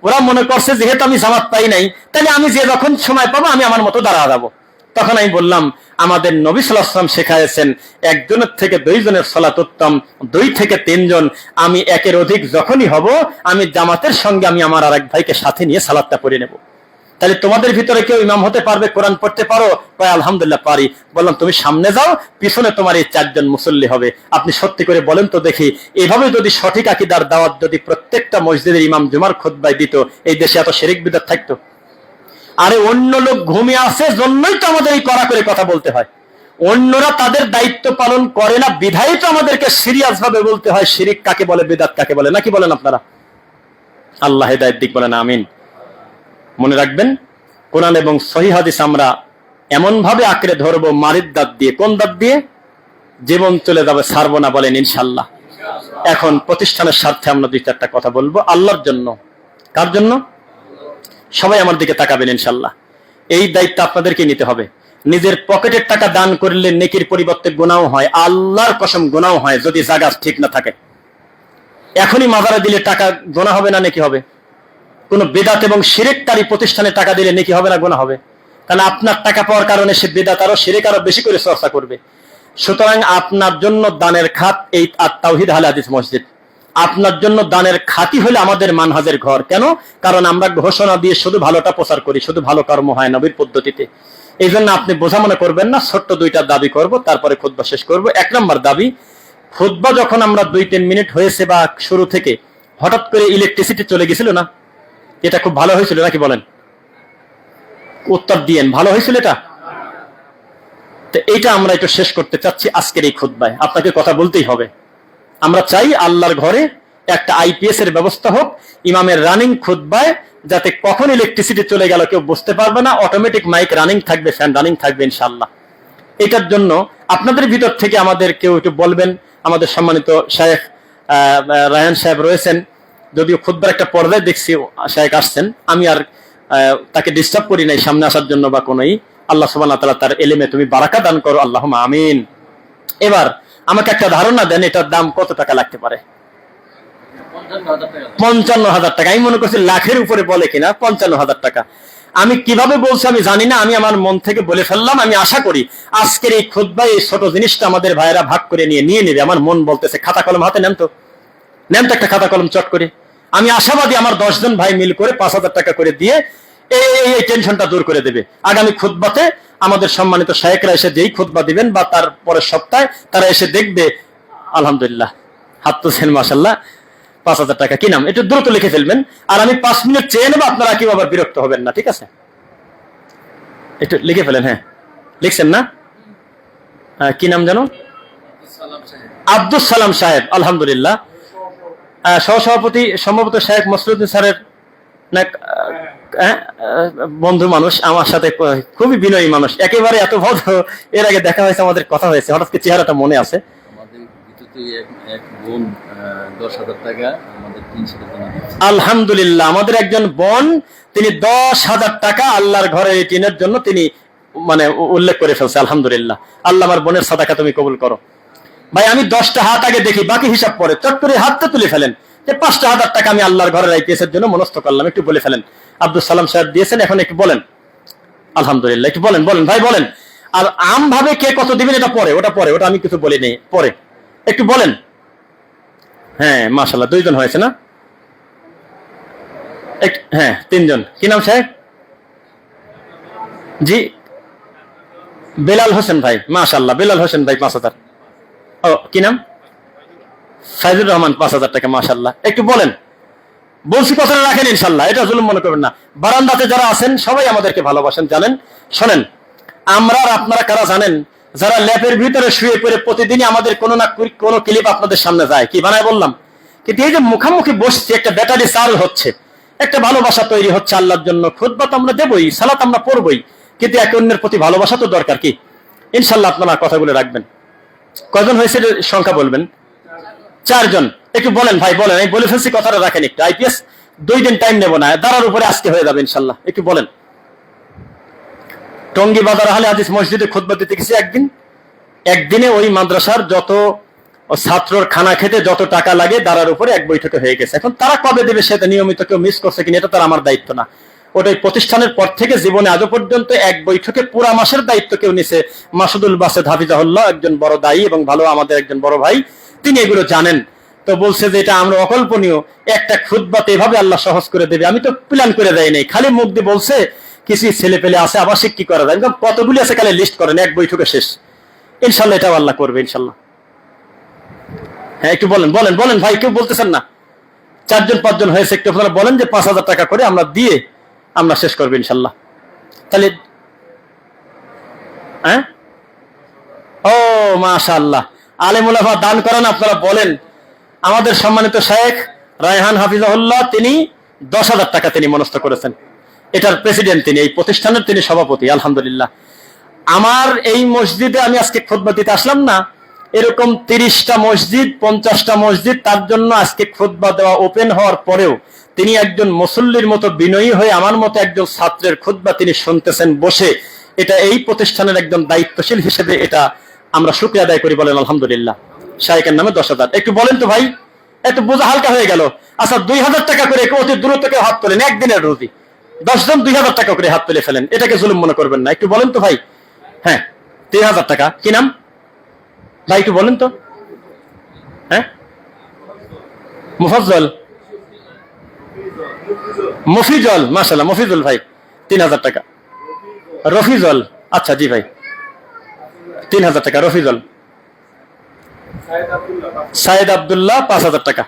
ওরা মনে করছে যেহেতু আমি জামাত পাই নাই, তাহলে আমি যে যখন সময় পাবো আমি আমার মতো দাঁড়া যাবো। তখন আমি বললাম, আমাদের নবী সাল্লাল্লাহু আলাইহি ওয়াসাল্লাম শেখায়ছেন একজনের থেকে দুইজনের সালাত উত্তম, 2 থেকে 3 জন। আমি একের অধিক যখনই হব, আমি জামাতের সঙ্গে আমি আমার আরেক ভাইকে সাথে নিয়ে সালাতটা পড়ে নেব। তাহলে তোমাদের ভিতরে কেউ ইমাম হতে পারবে, কোরআন পড়তে পারো? কয় আলহামদুলিল্লাহ পারি। বললাম তুমি সামনে যাও, পিছনে তোমার এই 4 জন মুসল্লি হবে। আপনি সত্যি করে বলেন তো দেখি, এভাবে যদি সঠিক আকীদার দাওয়াত যদি প্রত্যেকটা মসজিদের ইমাম জুমার খুতবায় দিত, এই দেশে এত শিরক বিদআত থাকতো? আরে অন্য লোক ঘুমিয়ে আছে জন্যই তো আমাদের এই কড়া করে কথা বলতে হয়। অন্যরা তাদের দায়িত্ব পালন করে না বিধায় তো আমাদেরকে সিরিয়াস ভাবে বলতে হয় শিরিক কাকে বলে, বিদআত কাকে বলে। নাকি বলেন আপনারা? আল্লাহ হেদায়েত দিক, বলেন আমিন। মনে রাখবেন, কোরআন এবং সহিহ হাদিস আমরা এমন ভাবে আঁকড়ে ধরবো মারিদ দাঁত দিয়ে। কোন দাঁত দিয়ে? জীবন চলে যাবে, ছাড়বো না, বলেন ইনশাআল্লাহ। এখন প্রতিষ্ঠানের স্বার্থে আমরা 2-4টা কথা বলবো আল্লাহর জন্য। কার জন্য? সবাই আমার দিকে তাকাবেন ইনশাআল্লাহ। এই দায়িত্ব আপনাদেরকে নিতে হবে। নিজের পকেটের টাকা দান করলে নেকির পরিবর্তে গুনাহ হয়, আল্লাহর কসম গুনাহ হয়, যদি জায়গা ঠিক না থাকে। এখনই মাজারে দিলে টাকা গুনাহ হবে না নেকি হবে? কোন বিদআত এবং শিরককারী প্রতিষ্ঠানে টাকা দিলে নেকি হবে না গুনাহ হবে? কারণ আপনার টাকা পাওয়ার কারণে সে বিদআত আরো শিরক আরো বেশি করে চর্চা করবে। সুতরাং আপনার জন্য দানের খাত এই তাওহীদ আহলে হাদিস মসজিদ। আপনার জন্য দানের খাতি হলে আমাদের মানহাজের ঘর। কেন? কারণ আমরা ঘোষণা দিয়ে শুধু ভালোটা প্রচার করি, শুধু ভালো কর্ম হয় নবীর পদ্ধতিতে। এই জন্য আপনি বোঝা মনে করবেন না। ছোট্ট 2টা দাবি করব, তারপরে খুতবা শেষ করব। 1 নম্বর দাবি, খুতবা যখন আমরা 2-3 মিনিট হয়েছে বা শুরু থেকে হঠাৎ করে ইলেকট্রিসিটি চলে গেছিল না, এটা খুব ভালো হয়েছিল নাকি বলেন? উত্তর দিয়েন, ভালো হয়েছিল এটা? তো এইটা আমরা একটু শেষ করতে চাচ্ছি আজকের এই খুতবায়। আপনাকে কথা বলতেই হবে। আমরা চাই আল্লাহর ঘরে একটা আইপিএস এর ব্যবস্থা হোক ইমামের রানিং খুতবায়, যাতে কখন ইলেকট্রিসিটি চলে গেল কেউ বুঝতে পারবে না। অটোমেটিক মাইক রানিং থাকবে, ফ্যান রানিং থাকবে ইনশাআল্লাহ। এটার জন্য আপনাদের ভিতর থেকে আমাদের কেউ একটু বলবেন। আমাদের সম্মানিত শায়েখ রায়হান সাহেব রয়েছেন, যদিও খুতবার একটা পর্দায় দেখছি শায়েখ আসছেন, আমি আর তাকে ডিস্টার্ব করি নাই সামনে আসার জন্য বা কোনোই। আল্লাহ সুবহানাহু ওয়া তাআলা তার ইলমে তুমি বারাকা দান করো, আল্লাহুম্মা আমিন। এবার আমাকে একটা ধারণা দেন, এটার দাম কত টাকা লাগতে পারে? 55,000 টাকা। আমি মনে করছি লাখের উপরে বলে কিনা। 55,000 টাকা। আমি কিভাবে বলছি আমি জানি না, আমি আমার মন থেকে বলে ফেললাম। আমি আশা করি আজকের এই খুতবায় এই ছোট জিনিসটা আমাদের ভাইয়েরা ভাগ করে নিয়ে নেবে। আমার মন বলতেছে। খাতা কলম হাতে নেন তো, নেন তো একটা খাতা কলম চট করে। আমি আশাবাদী আমার 10 জন ভাই মিল করে 5,000 টাকা করে দিয়ে এই টেনশনটা দূর করে দেবে। আগামী খুতবাতে আমাদের সম্মানিত শায়েখরা এসে যেই খুতবা দিবেন বা তার পরের সপ্তাহে তারা এসে দেখবে, আলহামদুলিল্লাহ হাত তুলছেন মাশাআল্লাহ, 5,000 টাকা। কি নাম? একটু দ্রুত লিখে ফেলবেন। আর আমি 5 মিনিট চেয়ে নেবো, আপনারা কেউ আবার বিরক্ত হবেন না, ঠিক আছে? একটু লিখে ফেলেন। হ্যাঁ, লিখছেন না? কি নাম জানো? আব্দুল সালাম সাহেব। আলহামদুলিল্লাহ। সহসভাপতি সম্ভবত শায়েখ মসরুদ্দিন স্যারের বন্ধু মানুষ, আমার সাথে খুবই বিনয়ী মানুষ, একেবারে এত ভদ্র। এর আগে দেখা হয়েছে, আমাদের কথা হয়েছে, হঠাৎ করে চেহারাটা মনে আছে। আলহামদুলিল্লাহ, আমাদের একজন বোন, তিনি 10,000 টাকা আল্লাহর ঘরের এই টিনের জন্য তিনি মানে উল্লেখ করে ফেলছে। আলহামদুলিল্লাহ। আল্লাহ আমার বোনের সাদাকা তুমি কবুল করো। ভাই আমি 10টা হাত আগে দেখি, বাকি হিসাব পরে। চট করে হাতটা তুলে ফেলেন যে 5,000 টাকা আমি আল্লাহর ঘরের আইপিএস এর জন্য মনস্থ করলাম। একটু বলে ফেলেন। আব্দুল সালাম সাহেব দিয়েছেন, এখন একটু বলেন। আলহামদুলিল্লাহ, একটু বলেন বলেন ভাই বলেন। আর আম ভাবে কে কত দিবেন এটা পরে, ওটা পরে, ওটা আমি কিছু বলি নেই, পরে একটু বলেন। হ্যাঁ মাশাআল্লাহ, 2 জন হয়েছে না? হ্যাঁ 3 জন। কি নাম সাহেব? জি বেলাল হোসেন ভাই, মাশাআল্লাহ বেলাল হোসেন ভাই 5,000। ও কি নাম? সাইদুর রহমান 5,000 টাকা, মাশাআল্লাহ। একটু বলেন। বলছি কথাটা রাখেন ইনশাআল্লাহ, এটা জুলুম মনে করবেন না। বারান্দাতে যারা আছেন সবাই আমাদেরকে ভালোবাসেন, জানেন। শোনেন, আমরা আর আপনারা কারা জানেন? যারা ল্যাপের ভিতরে শুয়ে পড়ে প্রতিদিনই আমাদের কোনো না কোনো ক্লিপ আপনাদের সামনে যায়, কি বানায় বললাম। কিন্তু এই যে মুখামুখি বসছে, একটা ব্যাটারি চাল হচ্ছে, একটা ভালোবাসা তৈরি হচ্ছে আল্লাহর জন্য। খুতবা তো আমরা দেবই, সালাত আমরা পড়বই, কিন্তু একে অন্যের প্রতি ভালোবাসা তো দরকার। কি ইনশাআল্লাহ আপনারা কথাগুলো রাখবেন। কয়জন হয়েছে সংখ্যা বলবেন? 4 জন। একটু বলেন ভাই বলেন। আমি বলে ফেলছি, কথাটা রাখেন একটু। আইপিএস 2 দিন টাইম নেব না, দাঁড়ার উপরে আজকে হয়ে যাবে ইনশাআল্লাহ। একটু বলেন। টঙ্গী বাজার আহলে হাদিস মসজিদে খুতবা দিতে গেছি একদিন, একদিনে ওই মাদ্রাসার যত ছাত্রর খানা খেতে যত টাকা লাগে তার উপরে এক বৈঠকে হয়ে গেছে। এখন তারা কবে দেবে সেটা নিয়মিত কেউ মিস করছে কিনা এটা তার আমার দায়িত্ব না। ওটাই প্রতিষ্ঠানের পর থেকে জীবনে আজও পর্যন্ত এক বৈঠকে পুরা মাসের দায়িত্ব কেউ নিছে। মাসুদুল বাসেদ হাফিজাহুল্লাহ একজন বড় দায়ী এবং ভালো আমাদের একজন বড় ভাই, তিনি এগুলো জানেন। তো বলছে যে এটা আমরা অকল্পনীয়, একটা খুতবাতে এভাবে আল্লাহ সহজ করে দেবে, আমি তো প্ল্যান করে দেয় নাই, খালি মুখ দিয়ে বলছে কিছু ছেলে পেলে আছে আবাসিক কি করা যায়, কতগুলি আছে খালি লিস্ট করেন, এক বৈঠকে শেষ। ইনশাল্লাহ এটা আল্লাহ করবে ইনশাল্লাহ। হ্যাঁ একটু বলেন বলেন বলেন ভাই, কেউ বলতেছেন না, 4-5 জন হয়েছে, একটু আপনারা বলেন যে 5,000 টাকা করে আমরা দিয়ে আমরা শেষ করবো ইনশাল্লাহ। তাহলে হ্যাঁ, ও মাশাআল্লাহ, আলেম উলামা দান করেন, আপনারা বলেন। আমাদের সম্মানিত শেখ রায়হান হাফিজাহুল্লাহ তিনি 10,000 টাকা তিনি মনস্থ করেছেন। এটার প্রেসিডেন্ট তিনি, এই প্রতিষ্ঠানের তিনি সভাপতি, আলহামদুলিল্লাহ। আমার এই মসজিদে আমি আজকে খুতবা দিতে আসলাম না, এরকম 30টা মসজিদ 50টা মসজিদ, তার জন্য আজকে খুতবা দেওয়া ওপেন হওয়ার পরেও তিনি একজন মুসল্লির মতো বিনয়ী হয়ে আমার মতো একজন ছাত্রের খুতবা তিনি শুনতেছেন বসে। এটা এই প্রতিষ্ঠানের একজন দায়িত্বশীল হিসেবে এটা আমরা শুকরিয়া আদায় করি, বলেন আলহামদুলিল্লাহ। শাইখের নামে 10,000, একটু বলেন তো ভাই, একটু বোঝা হালকা হয়ে গেল। আচ্ছা 2,000 টাকা করে অতি দ্রুত কেউ হাত তোলেন, একদিনের রুজি 10 জন 2,000 টাকা করে হাত তুলে ফেলেন, এটাকে জুলুম মনে করবেন না, একটু বলেন তো ভাই। হ্যাঁ 3,000 টাকা, কি নাম ভাই একটু বলেন তো। হ্যাঁ মুফাজ্জল, মফিজল, মাশাআল্লাহ মফিজুল ভাই 3,000 টাকা। রফিজল, আচ্ছা জি ভাই 3,000 টাকা। রফিজল। সাইদ আব্দুল্লাহ 5,000 টাকা।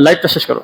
লাইভটা শেষ করো।